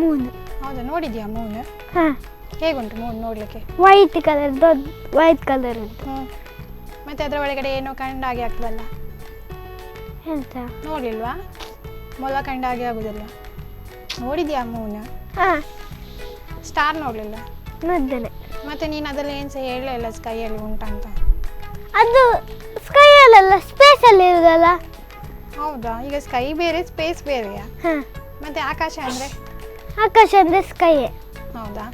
ಮೂನ್. ಹೌದಾ, ನೋಡಿದ್ಯಾ ಮೂನ್? ಹಾಂ. ಹೇಗುಂಟು ಮೂನ್ ನೋಡ್ಲಿಕ್ಕೆ? ವೈಟ್ ಕಲರ್, ದೊಡ್ಡ ವೈಟ್ ಕಲರ್ ಉಂಟು. ಮತ್ತೆ ಅದರ ಒಳಗಡೆ ಏನೋ ಕಂಡಾಗೆ ಆಗ್ತದಲ್ಲ? ಎಂತ? ನೋಡ್ಲಿಲ್ವಾ? ಮೊಲ ಕಂಡಾಗೆ ಆಗುದಲ್ಲ, ನೋಡಿದ್ಯಾ ಮೂನ್? ಹಾಂ. ಸ್ಟಾರ್ ನೋಡ್ಲಿಲ್ಲ? ನೋಡ್ದೇನೆ. ಮತ್ತೆ ನೀನು ಅದರಲ್ಲಿ ಏನು ಸಹ ಹೇಳಲೇ ಇಲ್ಲ ಸ್ಕೈಯಲ್ಲಿ ಉಂಟಂತ. ಅದು ಸ್ಕೈಯಲ್ಲ, ಸ್ಪೇಸಲ್ಲಿ ಇರುದಲ್ಲ. ಹೌದಾ? ಈಗ ಸ್ಕೈ ಬೇರೆ, ಸ್ಪೇಸ್ ಬೇರೆಯಾ? ಹಾಂ. ಮತ್ತೆ ಆಕಾಶ ಅಂದರೆ? ಆಕಾಶ ಅಂದರೆ ಸ್ಕೈಯೇ. ಹೌದಾ?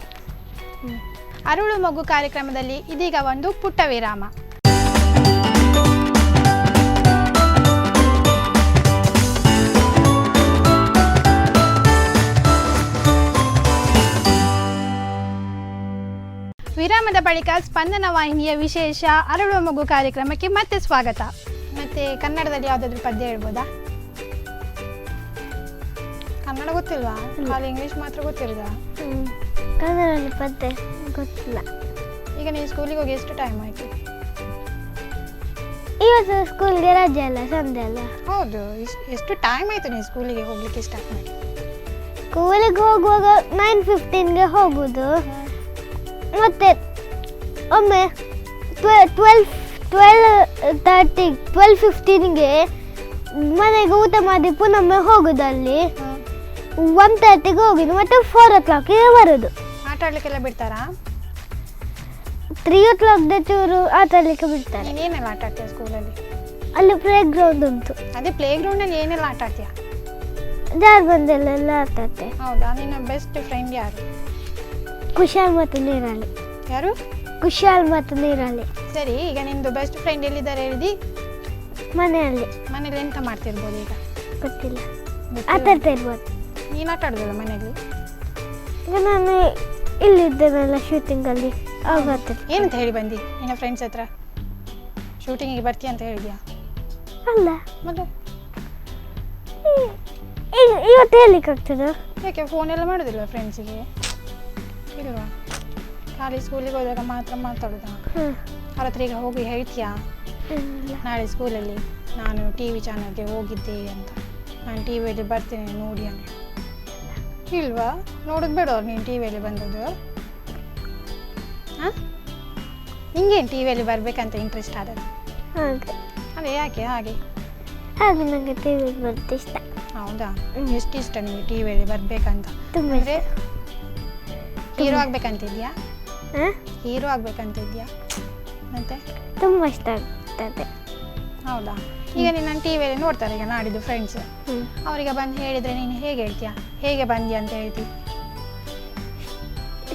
ಅರಳು ಮಗು ಕಾರ್ಯಕ್ರಮದಲ್ಲಿ ಇದೀಗ ಒಂದು ಪುಟ್ಟ ವಿರಾಮ. ವಿರಾಮದ ಬಳಿಕ ಸ್ಪಂದನ ವಾಹಿನಿಯ ವಿಶೇಷ ಅರಳುವ ಮಗು ಕಾರ್ಯಕ್ರಮಕ್ಕೆ ಮತ್ತೆ ಸ್ವಾಗತ. ಮತ್ತೆ ಕನ್ನಡದಲ್ಲಿ ಯಾವುದಾದ್ರೂ ಪದ್ಯ ಹೇಳ್ಬೋದಾ? ಕನ್ನಡ ಗೊತ್ತಿಲ್ವಾ? ಖಾಲಿ ಇಂಗ್ಲೀಷ್ ಮಾತ್ರ ಗೊತ್ತಿರೋದಾ? ಕನ್ನಡದಲ್ಲಿ ಪದ್ಯ ಗೊತ್ತಿಲ್ಲ. ಈಗ ನೀನು ಸ್ಕೂಲಿಗೆ ಹೋಗಿ ಎಷ್ಟು ಟೈಮ್ ಆಯಿತು? ಇವತ್ತು ಸ್ಕೂಲ್ಗೆ ರಜೆ ಅಲ್ಲ, ಸಂಡೆ ಅಲ್ಲ. ಹೌದು, ಎಷ್ಟು ಟೈಮ್ ಆಯಿತು ನೀನು ಸ್ಕೂಲಿಗೆ ಹೋಗ್ಲಿಕ್ಕೆ ಸ್ಟಾರ್ಟ್ ಮಾಡಿ? ಸ್ಕೂಲಿಗೆ ಹೋಗುವಾಗ 9:15ಗೆ ಹೋಗೋದು, ಮತ್ತೆ ಒಮ್ಮೆ 12:15ಗೆ ಮನೆಗೆ ಊಟ ಮಾಡಿ ಪುನೊಮ್ಮೆ ಹೋಗೋದು. ಅಲ್ಲಿ 1:30ಗೆ ಹೋಗಿದ್ದು, ಮತ್ತೆ 4 o'clockಗೆ ಬರೋದು. ಆಟ ಆಡ್ಲಿಕ್ಕೆಲ್ಲ ಬಿಡ್ತಾರಾ? 3 o'clockಗೆ ಚೂರು ಆಟ ಆಡಲಿಕ್ಕೆ ಬಿಡ್ತಾರೆ. ನೀನು ಏನೆಲ್ಲ ಆಟ ಆಡ್ತೀಯ ಸ್ಕೂಲಲ್ಲಿ? ಅಲ್ಲಿ ಪ್ಲೇ ಗ್ರೌಂಡ್ ಉಂಟು. ಅದೇ ಪ್ಲೇ ಗ್ರೌಂಡಲ್ಲಿ ಏನೆಲ್ಲ ಆಟ ಆಡ್ತೀಯ? ಜಾರ್ಬಂದಲ್ಲೆಲ್ಲ ಆಟ ಆಡ್ತೆ. ಹೌದಾ? ನಿನ್ನ ಬೆಸ್ಟ್ ಫ್ರೆಂಡ್ ಯಾರು? ಕುಶಾಲ್ ಮತ್ತು ನೀರಾಳಿ. ಯಾರು? ಕುಶಾಲ್ ಮತ್ತು ನೀರಾಳಿ. ಸರಿ, ಈಗ ನಿಂದು ಬೆಸ್ಟ್ ಫ್ರೆಂಡ್ ಎಲ್ಲಿದ್ದಾರೆ ಹೇಳಿದಿ? ಮನೆಯಲ್ಲಿ. ಮನೇಲಿ ಎಂತ ಮಾಡ್ತಿರ್ಬೋದು ಈಗ? ಗೊತ್ತಿಲ್ಲ, ಆಟ ಆಡ್ತಾ ಇರ್ಬೋದು. ನೀನು ಆಟ ಆಡೋದಿಲ್ಲ ಮನೆಯಲ್ಲಿ? ಈಗ ನಾನು ಇಲ್ಲಿದ್ದೇನಲ್ಲ ಶೂಟಿಂಗಲ್ಲಿ, ಆಗ ಆಡ್ತೇನೆ. ಏನಂತ ಹೇಳಿ ಬಂದಿ ನಿನ್ನ ಫ್ರೆಂಡ್ಸ್ ಹತ್ರ? ಶೂಟಿಂಗಿಗೆ ಬರ್ತೀಯ ಅಂತ ಹೇಳಿದ್ಯಾ? ಅಲ್ಲ, ಮತ್ತೆ ಇವತ್ತು ಹೇಳಲಿಕ್ಕಾಗ್ತದ? ಯಾಕೆ ಫೋನೆಲ್ಲ ಮಾಡೋದಿಲ್ಲ ಫ್ರೆಂಡ್ಸಿಗೆ? ಇಲ್ವಾ? ಖಾಲಿ ಸ್ಕೂಲಿಗೆ ಹೋದಾಗ ಮಾತ್ರ ಮಾತಾಡೋದಾ? ಅವ್ರ ಹತ್ರ ಈಗ ಹೋಗಿ ಹೇಳ್ತೀಯಾ ನಾಳೆ ಸ್ಕೂಲಲ್ಲಿ ನಾನು TV ಚಾನಲ್ಗೆ ಹೋಗಿದ್ದೆ ಅಂತ, ನಾನು TVಯಲ್ಲಿ ಬರ್ತೇನೆ ನೋಡಿ ಅಂತ? ಇಲ್ವಾ? ನೋಡೋದು ಬೇಡ ಅವ್ರು ನೀನು TVಯಲ್ಲಿ ಬಂದದ್ದು? ಹಾಂ, ನಿಂಗೇನು TVಯಲ್ಲಿ ಬರಬೇಕಂತ ಇಂಟ್ರೆಸ್ಟ್ ಆದದ್ದು? ಹಾಗೆ. ಅದೇ ಯಾಕೆ ಹಾಗೆ? ಹಾಗೆ ನನಗೆ ಟಿವಿಯಲ್ಲಿ ಬರುತ್ತೆ ಇಷ್ಟ. ಹೌದಾ? ಎಷ್ಟು ಇಷ್ಟ ನಿಮಗೆ TVಯಲ್ಲಿ ಬರಬೇಕಂತ? ತುಂಬ ಅಂದರೆ ಹೀರೋ ಆಗ್ಬೇಕಂತಿದ್ಯಾ? ಹೀರೋ ಆಗ್ಬೇಕಂತಿದ್ಯಾ? ಮತ್ತೆ ತುಂಬ ಇಷ್ಟ ಆಗ್ತದೆ. ಹೌದಾ? ಈಗ ನೀನು TVಯಲ್ಲಿ ನೋಡ್ತಾರೆ ಈಗ ನಾಡಿದ್ದು ಫ್ರೆಂಡ್ಸ್, ಅವರಿಗೆ ಬಂದು ಹೇಳಿದರೆ ನೀನು ಹೇಗೆ ಹೇಳ್ತೀಯಾ? ಹೇಗೆ ಬಂದಿ ಅಂತ ಹೇಳ್ತಿ?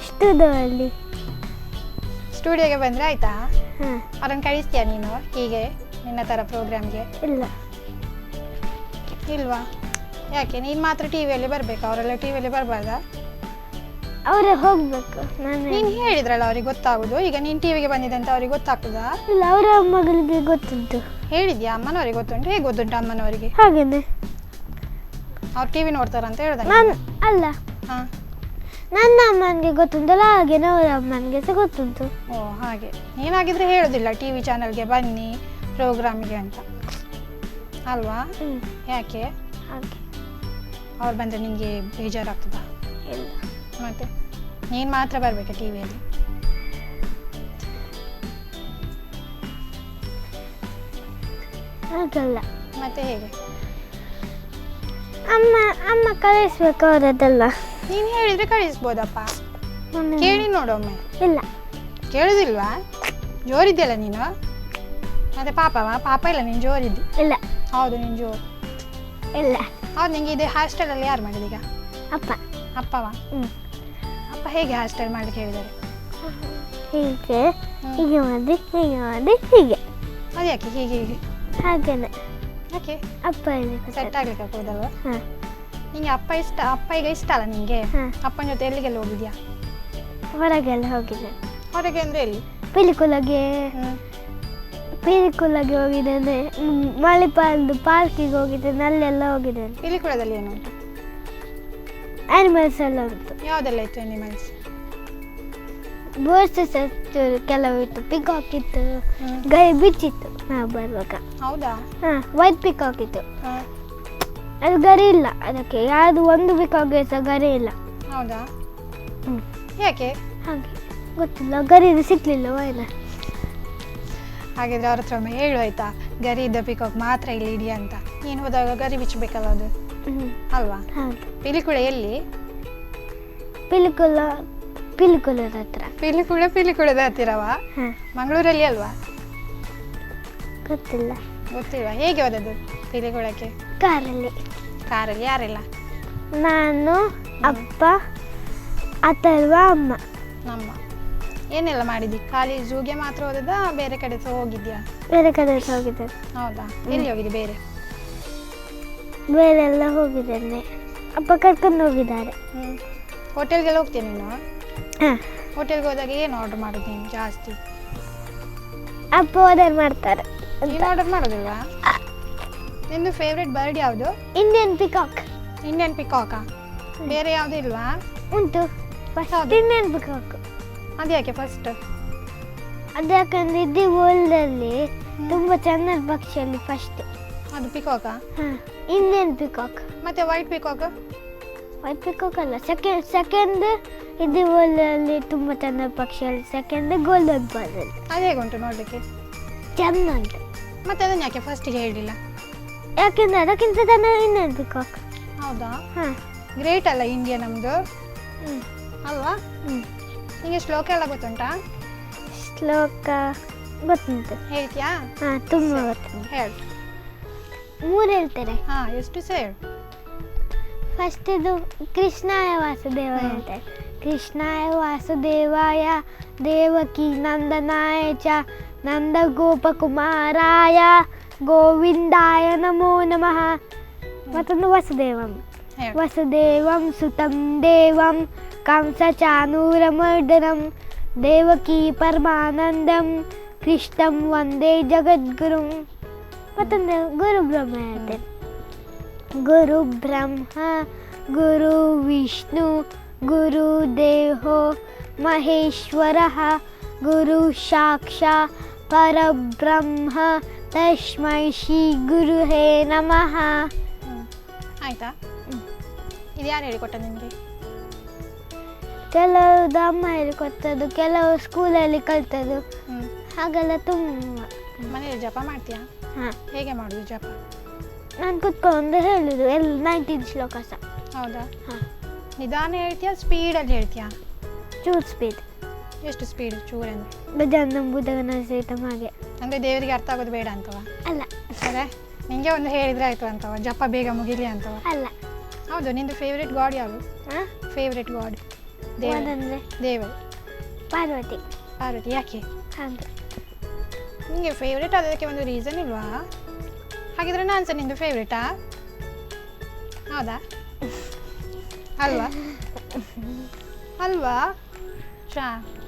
ಸ್ಟುಡಿಯೋಲ್ಲಿ. ಸ್ಟುಡಿಯೋಗೆ ಬಂದರೆ ಆಯಿತಾ? ಹಾಂ. ಅವ್ರನ್ನ ಕಳಿಸ್ತೀಯಾ ನೀನು ಹೀಗೆ ನಿನ್ನ ಥರ ಪ್ರೋಗ್ರಾಮ್ಗೆ? ಇಲ್ಲ. ಇಲ್ವಾ? ಯಾಕೆ ನೀನು ಮಾತ್ರ TVಯಲ್ಲಿ ಬರಬೇಕಾ? ಅವರೆಲ್ಲ TVಯಲ್ಲಿ ಬರಬಾರ್ದಾ? ಅವರೇ ಹೋಗ್ಬೇಕು. ನಾನು ನೀನು ಹೇಳಿದ್ರಲ್ಲ ಅವ್ರಿಗೆ ಗೊತ್ತಾಗೋದು, ಈಗ ನೀನು TVಗೆ ಬಂದಿದೆ ಅಂತ ಅವ್ರಿಗೆ ಗೊತ್ತಾಗ್ತದಾ? ಇಲ್ಲ, ಅವರ ಮಗಳಿಗೆ ಗೊತ್ತುಂಟು. ಹೇಳಿದ್ಯಾ? ಅಮ್ಮನವರಿಗೆ ಗೊತ್ತುಂಟು? ಹೇಗೆ ಗೊತ್ತುಂಟು ಅಮ್ಮನವರಿಗೆ? ಹಾಗೇನೆ. ಅವ್ರು TV ನೋಡ್ತಾರಂತ ಹೇಳ್ದ? ನಾನು ಅಲ್ಲ, ಹಾಂ, ನನ್ನ ಅಮ್ಮನಿಗೆ ಗೊತ್ತುಂಟಲ್ಲ, ಹಾಗೇನೆ ಅವರ ಅಮ್ಮನಿಗೆ ಸಹ ಗೊತ್ತುಂಟು. ಓ ಹಾಗೆ. ನೀನಾಗಿದ್ರೆ ಹೇಳೋದಿಲ್ಲ TV ಚಾನಲ್ಗೆ ಬನ್ನಿ ಪ್ರೋಗ್ರಾಮಿಗೆ ಅಂತ ಅಲ್ವಾ? ಯಾಕೆ? ಹಾಗೆ. ಅವ್ರು ಬಂದರೆ ನಿನಗೆ ಬೇಜಾರಾಗ್ತದಾ? ಇಲ್ಲ. ಮತ್ತೆ ನೀನು ಮಾತ್ರ ಬರಬೇಕಾ TVಯಲ್ಲಿ? ಹಾಗಲ್ಲ. ಮತ್ತೆ ಹೇಗೆ? ಅಮ್ಮ ಕಳಿಸ್ಬೇಕು ಅವರದ್ದೆಲ್ಲ. ನೀನು ಹೇಳಿದರೆ ಕಳಿಸ್ಬೋದಪ್ಪ. ಕೇಳಿ ನೋಡೊಮ್ಮೆ. ಇಲ್ಲ. ಕೇಳೋದಿಲ್ವಾ? ಜೋರಿದ್ದೆಲ್ಲ ನೀನು. ಮತ್ತೆ ಪಾಪ ಇಲ್ಲ, ನೀನು ಜೋರಿದ್ದು. ಇಲ್ಲ. ಹೌದು, ನೀನು ಜೋರು. ಇಲ್ಲ. ಹೌದು. ನಿಂಗೆ ಇದು ಹಾಸ್ಟೆಲಲ್ಲಿ ಯಾರು ಮಾಡಿದೀಗ? ಅಪ್ಪ. ಅಪ್ಪವಾ? ಅಪ್ಪ ಹೇಗೆ ಹಾಸ್ಟೆಲ್ ಮಾಡ್ಲಿಕ್ಕೆ ಹೇಳಿದ್ದಾರೆ? ಹೀಗೆ ಹೀಗೆ ಮಾಡಿ ಹೀಗೆ. ಅದು ಯಾಕೆ ಹೀಗೆ ಹೀಗೆ? ಹಾಗೇನೆ. ಯಾಕೆ? ಅಪ್ಪ ಸೆಟ್ ಆಗ್ಲಿಕ್ಕೆ ಆಗ್ಬೋದಲ್ವ? ಹಾಂ. ನಿಂಗೆ ಅಪ್ಪ ಈಗ ಇಷ್ಟ ಅಲ್ಲ ನಿಂಗೆ? ಹಾಂ. ಅಪ್ಪನ ಜೊತೆ ಎಲ್ಲಿಗೆಲ್ಲ ಹೋಗಿದ್ಯಾ? ಹೊರಗೆಲ್ಲ ಹೋಗಿದ್ದೇನೆ. ಹೊರಗೆ ಅಂದರೆ ಎಲ್ಲಿ? ಪಿಲಿಕುಲಗೆ ಹೋಗಿದ್ದೇನೆ, ಮಣಿಪಾಲದ ಪಾರ್ಕಿಗೆ ಹೋಗಿದ್ದೇನೆ, ಅಲ್ಲೆಲ್ಲ ಹೋಗಿದ್ದೇನೆ. ಪಿಲಿಕುಳದಲ್ಲಿ ಏನು ಉಂಟು? ಆ್ಯನಿಮಲ್ಸ್ ಎಲ್ಲ ಉಂಟು. ಯಾವುದೆಲ್ಲ ಇತ್ತು ಅನಿಮಲ್ಸ್? ಬರ್ಡ್ಸ್ ಕೆಲವು ಇತ್ತು, ಪಿಕಾಕ್ ಇತ್ತು, ಗೈ ಬಿಚ್ಚಿತ್ತು ನಾವು ಬರುವಾಗ. ಹೌದಾ? ಹಾಂ, ವೈಟ್ ಪಿಕಾಕ್ ಇತ್ತು. ಹಾಂ. ಅದು ಗರಿ ಇಲ್ಲ, ಅದಕ್ಕೆ ಯಾವುದು ಒಂದು ಪಿಕಾಕ್ಗೆ ಸಹ ಗರಿ ಇಲ್ಲ. ಹೌದಾ? ಹ್ಞೂ, ಯಾಕೆ? ಹಾಗೆ ಗೊತ್ತಿಲ್ಲ, ಗರಿ ಸಿಕ್ಕಲಿಲ್ಲ ವೈನ. ಹಾಗಿದ್ರೆ ಅವ್ರ ಹತ್ರ ಒಮ್ಮೆ ಹೇಳು ಆಯ್ತಾ, ಗರಿ ಇದ್ದ ಪಿಕಾಕ್ ಮಾತ್ರ ಇಲ್ಲಿ ಇಡಿ ಅಂತ. ನೀನು ಹೋದಾಗ ಗರಿ ಬಿಚ್ಚಬೇಕಲ್ಲ ಅದು, ಅಲ್ವಾ? ಹೌದು. ಪಿಲಿಕುಳ ಎಲ್ಲಿ? ಪಿಲಿಕುಲದ ಹತ್ರ. ಪಿಲಿಕುಳದ ಹತ್ತಿರವಾ? ಹಾಂ. ಮಂಗಳೂರಲ್ಲಿ ಅಲ್ವಾ? ಗೊತ್ತಿಲ್ಲ. ಗೊತ್ತಿಲ್ವಾ? ಹೇಗೆ ಹೋದದ್ದು ಪಿಲಿಕುಳಕ್ಕೆ? ಕಾರಲ್ಲಿ. ಕಾರಲ್ಲಿ ಯಾರೆಲ್ಲ? ನಾನು, ಅಪ್ಪ, ಅಥರ್ವ, ಅಮ್ಮ. ನಮ್ಮ. ಏನೆಲ್ಲ ಮಾಡಿದ್ದಿ? ಖಾಲಿ ಝೂಗೆ ಮಾತ್ರ ಹೋದದ್ದಾ ಬೇರೆ ಕಡೆ ಸಹ ಹೋಗಿದ್ಯಾ? ಬೇರೆ ಕಡೆ ಹೋಗಿದ್ದೆ. ಹೌದಾ? ಎಲ್ಲಿ ಹೋಗಿದ್ದೆ ಬೇರೆಲ್ಲ ಹೋಗಿದ್ದೇನೆ, ಅಪ್ಪ ಕರ್ಕೊಂಡು ಹೋಗಿದ್ದಾರೆ. ಹೋಟೆಲ್ಗೆಲ್ಲ ಹೋಗ್ತೀಯ ನೀನು? ಹಾಂ. ಹೋಟೆಲ್ಗೆ ಹೋದಾಗ ಏನು ಆರ್ಡರ್ ಮಾಡೋದು ನೀನು ಜಾಸ್ತಿ? ಅಪ್ಪ ಆರ್ಡರ್ ಮಾಡ್ತಾರೆ. ನೀನು ಆರ್ಡರ್ ಮಾಡೋದಿಲ್ವಾ? ನಿಂದು ಫೇವ್ರೆಟ್ ಬರ್ಡ್ ಯಾವುದು? Indian peacock. ಇಂಡಿಯನ್ ಪಿಕಾಕಾ? ಬೇರೆ ಯಾವುದು ಇಲ್ವಾ? ಉಂಟು, ಫಸ್ಟ್ ಇಂಡಿಯನ್ ಪಿಕಾಕ್. ಅದು ಯಾಕೆ ಫಸ್ಟ್? ಅದು ಯಾಕಂದ್ರೆ ಇಡೀ ವರ್ಲ್ಡಲ್ಲಿ ತುಂಬ ಚೆನ್ನ ಪಕ್ಷಿಯಲ್ಲಿ ಫಸ್ಟ್. ಅದು ಪಿಕಾಕಾ? ಹಾಂ, ಇಂಡಿಯನ್ ಪಿಕಾಕ್. ಮತ್ತೆ ವೈಟ್ ಪಿಕಾಕ್? ವೈಟ್ ಪಿಕಾಕ್ ಅಲ್ಲ, ಸೆಕೆಂಡ್ ಇಡೀ ವರ್ಲ್ಡಲ್ಲಿ ತುಂಬ ಚೆನ್ನ ಪಕ್ಷಿಯಲ್ಲಿ ಸೆಕೆಂಡ್ ಗೋಲ್ಡನ್ ಬರ್ಡ್. ಅದು ಹೇಗುಂಟು ನೋಡಲಿಕ್ಕೆ? ಚೆಂದ ಉಂಟು. ಮತ್ತೆ ಅದನ್ನು ಯಾಕೆ ಫಸ್ಟಿಗೆ ಹೇಳಿಲ್ಲ? ಯಾಕೆಂದ್ರೆ ಅದಕ್ಕಿಂತ ಚೆನ್ನ ಇಂಡಿಯನ್ ಪಿಕಾಕ್. ಹೌದಾ? ಹಾಂ. ಗ್ರೇಟ್ ಅಲ್ಲ ಇಂಡಿಯಾ ನಮ್ಮದು, ಅಲ್ವಾ? ನಿಮಗೆ ಶ್ಲೋಕ ಎಲ್ಲ ಗೊತ್ತುಂಟಾ? ಶ್ಲೋಕ ಗೊತ್ತುಂಟು. ಹೇಳ್ತೀಯಾ? ಹಾಂ, ತುಂಬ ಗೊತ್ತುಂಟು. ಹೇಳು. 3 ಹೇಳ್ತಾರೆ. ಹಾಂ, ಎಷ್ಟು ಸಹ ಹೇಳು. ಫಸ್ಟ್ ಇದು ಕೃಷ್ಣಾಯ ವಾಸುದೇವಾಯ ಹೇಳ್ತಾರೆ. ಕೃಷ್ಣಾಯ ವಾಸುದೇವಾಯ ದೇವಕಿ ನಂದನಾಯ ಚ ನಂದ ಗೋಪಕುಮಾರಾಯ ಗೋವಿಂದಾಯ ನಮೋ ನಮಃ. ಮತ್ತೊಂದು ವಸುದೇವಂ. ವಸುದೇವಂ ಸುತಂ ದೇವಂ ಕಂಸ ಚಾನೂರಮರ್ದನಂ ದೇವಕಿ ಪರಮಾನಂದಂ ಕೃಷ್ಣಂ ವಂದೇ ಜಗದ್ಗುರುಂ. ಮತ್ತೊಂದು ಗುರು ಬ್ರಹ್ಮ ಹೇಳ್ತೇನೆ. ಗುರು ಬ್ರಹ್ಮ ಗುರು ವಿಷ್ಣು ಗುರು ದೇವೋ ಮಹೇಶ್ವರ ಗುರು ಸಾಕ್ಷಾತ್ ಪರಬ್ರಹ್ಮ ತಸ್ಮೈ ಶ್ರೀ ಗುರುಹೇ ನಮಃ. ಆಯ್ತಾ? ಇದು ಯಾರು ಹೇಳಿಕೊಟ್ಟ ನಿಮಗೆ? ಕೆಲವ್ದು ಅಮ್ಮ ಹೇಳಿಕೊಟ್ಟದ್ದು, ಕೆಲವು ಸ್ಕೂಲಲ್ಲಿ ಕಲ್ತದ್ದು, ಹಾಗೆಲ್ಲ ತುಂಬ. ಮನೇಲಿ ಜಪ ಮಾಡ್ತೀಯಾ? ಹಾಂ. ಹೇಗೆ ಮಾಡೋದು ಜಪ? ನಾನು ಕುತ್ಕೊಂಡು ಹೇಳುದು 19 ಶ್ಲೋಕ ಸಹ. ಹೌದಾ? ಹಾಂ. ನಿಧಾನ ಹೇಳ್ತೀಯಾ ಸ್ಪೀಡಲ್ಲಿ ಹೇಳ್ತೀಯಾ? ಚೂರು ಸ್ಪೀಡ್. ಎಷ್ಟು ಸ್ಪೀಡ್? ಚೂರು ಅಂದರೆ ಗಜಾನನ ಬುಧಗನ ಸಹಿತ ಹಾಗೆ. ಅಂದರೆ ದೇವರಿಗೆ ಅರ್ಥ ಆಗೋದು ಬೇಡ ಅಂತವ? ಅಲ್ಲ. ಅದೇ ನಿಮಗೆ ಒಂದು ಹೇಳಿದ್ರೆ ಆಯಿತು ಅಂತವ, ಜಪ ಬೇಗ ಮುಗಿಲಿ ಅಂತವ? ಅಲ್ಲ. ಹೌದು. ನಿಂದು ಫೇವ್ರೆಟ್ ಗಾಡ್ ಯಾವುದು? ಹಾಂ, ಫೇವ್ರೆಟ್ ಗಾಡ್ ದೇವರಂದರೆ ದೇವರು ಪಾರ್ವತಿ. ಪಾರ್ವತಿ. ಯಾಕೆ ಹಾಗೆ ನಿಮಗೆ ಫೇವ್ರೆಟ್ ಅದಕ್ಕೆ ಒಂದು ರೀಸನ್ ಇಲ್ವಾ? ಹಾಗಿದ್ರೆ ನಾನು ಸಹ ನಿಂದು ಫೇವ್ರೇಟಾ? ಹೌದಾ? ಅಲ್ವಾ? ಅಲ್ವಾ? ಚಾ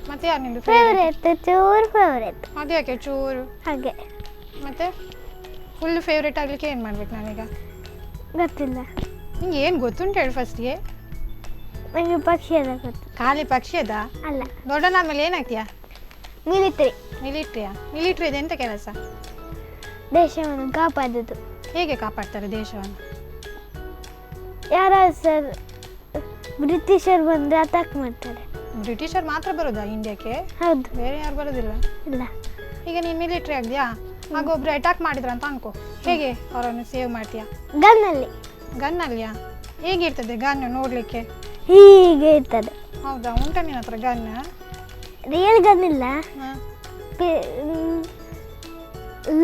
ಮತ್ತೆ ಯಾರು ನಿಂದು ಫೇವ್ರೇಟ್? ಚೂರು ಫೇವ್ರೇಟ್. ಅದು ಯಾಕೆ ಚೂರು? ಹಾಗೆ. ಮತ್ತೆ ಫುಲ್ ಫೇವ್ರೇಟ್ ಆಗಲಿಕ್ಕೆ ಏನು ಮಾಡ್ಬೇಕು ನಾನೀಗ? ಗೊತ್ತಿಲ್ಲ. ನಿಂಗೆ ಏನು ಗೊತ್ತುಂಟು ಹೇಳಿ ಫಸ್ಟ್ಗೆ. ನನಗೆ ಪಕ್ಷಿ ಅದ ಗೊತ್ತು. ಖಾಲಿ ಪಕ್ಷಿ ಅದ? ಅಲ್ಲ. ದೊಡ್ಡನಾದ್ಮೇಲೆ ಏನಾಗ್ತೀಯಾ? ಮಿಲಿಟರಿ. ಮಿಲಿಟ್ರಿಯಾ? ಮಿಲಿಟ್ರಿದು ಎಂತ ಕೆಲಸ? ದೇಶವನ್ನು ಕಾಪಾಡೋದು. ಹೇಗೆ ಕಾಪಾಡ್ತಾರೆ ದೇಶವನ್ನು? ಯಾರು ಸರ್ ಬ್ರಿಟಿಷರು ಬಂದರೆ ಅಟ್ಯಾಕ್ ಮಾಡ್ತಾರೆ. ಬ್ರಿಟಿಷರು ಮಾತ್ರ ಬರೋದಾ ಇಂಡಿಯಾಕ್ಕೆ? ಹೌದು. ಬೇರೆ ಯಾರು ಬರೋದಿಲ್ಲ? ಇಲ್ಲ. ಈಗ ನೀನು ಮಿಲಿಟ್ರಿ ಆಗಿದೆಯಾ, ಆಗ ಒಬ್ರು ಅಟ್ಯಾಕ್ ಮಾಡಿದ್ರು ಅಂತ ಅನ್ಕೋ, ಹೇಗೆ ಅವರನ್ನು ಸೇವ್ ಮಾಡ್ತೀಯಾ? ಗನ್ನಲ್ಲಿ. ಗನ್ನಲ್ಲಿಯಾ? ಹೇಗಿರ್ತದೆ ಗನ್ ನೋಡಲಿಕ್ಕೆ? ಹೀಗೆ ಇರ್ತದೆ. ಹೌದಾ? ಉಂಟ ನಿನ್ನ ಹತ್ರ ಗನ್? ರಿಯಲ್ ಗನ್ ಇಲ್ಲ, ಹಾಂ.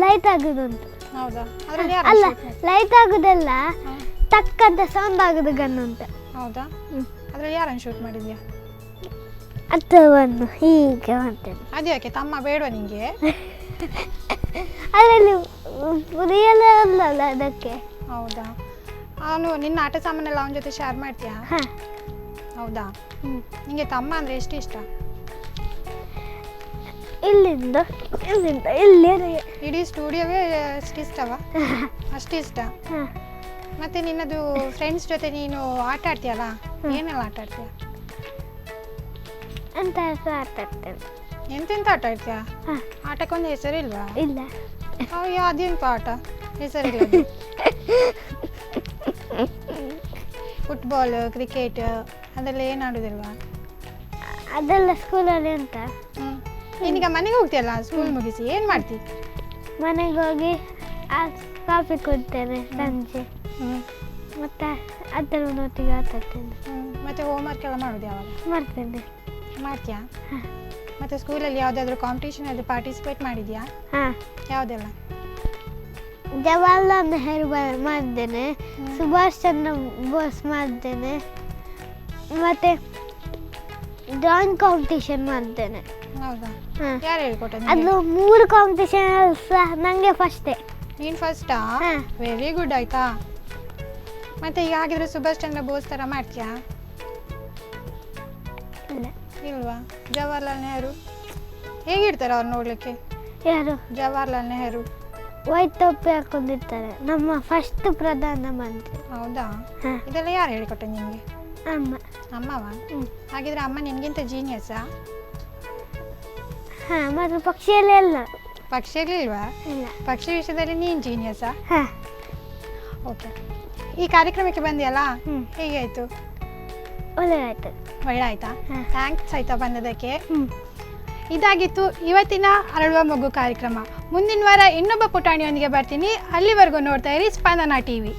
ಲೈಟ್ ಆಗೋದುಂಟು. ಹೌದಾ? ಅದರಲ್ಲಿ ಅಲ್ಲ, ಯಾರು? ಲೈಟ್ ಆಗೋದಲ್ಲ, ತಕ್ಕಂತ ಸೌಂಡ್ ಆಗೋದು ಗನ್ ಉಂಟು. ಹೌದಾ? ಅದರಲ್ಲಿ ಯಾರನ್ನು ಶೂಟ್ ಮಾಡಿದ್ಯಾ? ಅಥರ್ವನ್ನು ಹೀಗೆ ಮಾಡ್ತೇನೆ. ಅದು ಯಾಕೆ ತಮ್ಮ ಬೇಡವಾ ನಿಂಗೆ? ಅದರಲ್ಲಿ ರಿಯಲ್ ಅಲ್ಲಲ್ಲ ಅದಕ್ಕೆ. ಹೌದಾ? ಅವನು ನಿನ್ನ ಆಟ ಸಾಮಾನೆಲ್ಲ ಅವನ ಜೊತೆ ಶೇರ್ ಮಾಡ್ತೀಯಾ? ಹಾಂ. ಹೌದಾ? ಹ್ಞೂ. ನಿಮಗೆ ತಮ್ಮ ಅಂದರೆ ಎಷ್ಟು ಇಷ್ಟ? ಇಲ್ಲಿಂದ ಇಲ್ಲಿ ಇಡೀ ಸ್ಟುಡಿಯೋವೇ ಅಷ್ಟು ಇಷ್ಟವಾ? ಅಷ್ಟು ಇಷ್ಟ. ಹಾಂ. ಮತ್ತು ನಿನ್ನದು ಫ್ರೆಂಡ್ಸ್ ಜೊತೆ ನೀನು ಆಟ ಆಡ್ತೀಯಲ್ಲ, ಏನೆಲ್ಲ ಆಟ ಆಡ್ತೀಯ? ಅಂತ ಆಟ ಆಡ್ತೇನೆ. ಎಂತೆಂಥ ಆಟ ಆಡ್ತೀಯ? ಹಾಂ. ಆಟಕ್ಕೊಂದು ಹೆಸರಿಲ್ವಾ? ಇಲ್ಲ. ಅಯ್ಯೋ ಅದೆಂತ ಆಟ ಹೆಸರಿಲ್ಲ? ಫುಟ್ಬಾಲ್, ಕ್ರಿಕೆಟ್ ಅದೆಲ್ಲ ಏನು ಆಡೋದಿಲ್ವಾ? ಅದೆಲ್ಲ ಸ್ಕೂಲಲ್ಲಿ ಅಂತ. ನೀನೀಗ ಮನೆಗೆ ಹೋಗ್ತೀಯಲ್ಲ ಸ್ಕೂಲ್ ಮುಗಿಸಿ, ಏನು ಮಾಡ್ತಿ? ಮನೆಗೆ ಹೋಗಿ ಕಾಫಿ ಕುಡ್ತೇನೆ ಸಂಜೆ. ಹ್ಞೂ. ಮತ್ತು ಅದರೊಟ್ಟಿಗೆ ಆಟ ಆಡ್ತೇನೆ. ಮತ್ತು ಹೋಮ್ವರ್ಕ್ ಎಲ್ಲ ಮಾಡೋದು ಯಾವಾಗ? ಮಾಡ್ತೇನೆ. ಮಾಡ್ತೀಯಾ? ಹಾಂ. ಮತ್ತು ಸ್ಕೂಲಲ್ಲಿ ಯಾವುದಾದ್ರೂ ಕಾಂಪಿಟೇಷನಲ್ಲಿ ಪಾರ್ಟಿಸಿಪೇಟ್ ಮಾಡಿದ್ಯಾ? ಹಾಂ. ಯಾವುದೆಲ್ಲ? ಜವಾಹರ್ಲಾಲ್ ನೆಹರು ಮಾಡಿದ್ದೇನೆ, ಸುಭಾಷ್ ಚಂದ್ರ ಬೋಸ್ ಮಾಡಿದ್ದೇನೆ, ಮತ್ತು ಡ್ರಾಯಿಂಗ್ ಕಾಂಪಿಟೇಷನ್ ಮಾಡಿದ್ದೇನೆ. ಹೌದಾ? ಹಾಂ. ಯಾರು ಹೇಳ್ಕೊಟ್ಟದ್ದು? ಅದು 3 ಕಾಂಪಿಟೇಷನ್ ಸಹ ನನಗೆ ಫಸ್ಟೇ. ನೀನು ಫಸ್ಟಾ? ಹಾಂ. ವೆರಿ ಗುಡ್ ಆಯಿತಾ. ಮತ್ತು ಈಗ ಹಾಗಿದ್ರೆ ಸುಭಾಷ್ ಚಂದ್ರ ಬೋಸ್ ಥರ ಮಾಡ್ತೀಯಾ? ಇಲ್ಲ. ಇಲ್ವಾ? ಜವಾಹರ್ಲಾಲ್ ನೆಹರು ಹೇಗಿರ್ತಾರೆ ಅವ್ರು ನೋಡಲಿಕ್ಕೆ? ಯಾರು? ಜವಾಹರ್ಲಾಲ್ ನೆಹರು ವೈಟ್ ಟೋಪಿ ಹಾಕೊಂಡಿರ್ತಾರೆ, ನಮ್ಮ ಫಸ್ಟ್ ಪ್ರಧಾನಮಂತ್ರಿ. ಹೌದಾ? ಹಾಂ. ಇದೆಲ್ಲ ಯಾರು ಹೇಳಿಕೊಟ್ಟೆ ನಿಮಗೆ? ಅಮ್ಮ. ಅಮ್ಮವಾ? ಹ್ಞೂ. ಹಾಗಿದ್ರೆ ಅಮ್ಮ ನಿನಗಿಂತ ಜೀನಿಯಸ್ಸಾ? ಹಾಂ. ಮತ್ತು ಪಕ್ಷಿಯಲ್ಲಿ ಎಲ್ಲ ಪಕ್ಷಿಗಳಿಲ್ವಾ? ಇಲ್ಲ. ಪಕ್ಷಿ ವಿಷಯದಲ್ಲಿ ನೀನು ಜೀನಿಯಸ್ಸಾ? ಹಾಂ. ಓಕೆ. ಈ ಕಾರ್ಯಕ್ರಮಕ್ಕೆ ಬಂದಿಯಲ್ಲ, ಹ್ಞೂ. ಹೇಗೆ ಆಯಿತು? ಒಳ್ಳೆಯದಾಯ್ತು. ಒಳ್ಳೆ ಆಯಿತಾ? ಹಾಂ. ಥ್ಯಾಂಕ್ಸ್ ಆಯಿತಾ ಬಂದದಕ್ಕೆ. ಹ್ಞೂ. ಇದಾಗಿತ್ತು ಇವತ್ತಿನ ಅರಳುವ ಮಗು ಕಾರ್ಯಕ್ರಮ. ಮುಂದಿನ ವಾರ ಇನ್ನೊಬ್ಬ ಪುಟಾಣಿಯೊಂದಿಗೆ ಬರ್ತೀನಿ. ಅಲ್ಲಿವರೆಗೂ ನೋಡ್ತಾ ಇರಿ ಸ್ಪಂದನ ಟಿವಿ.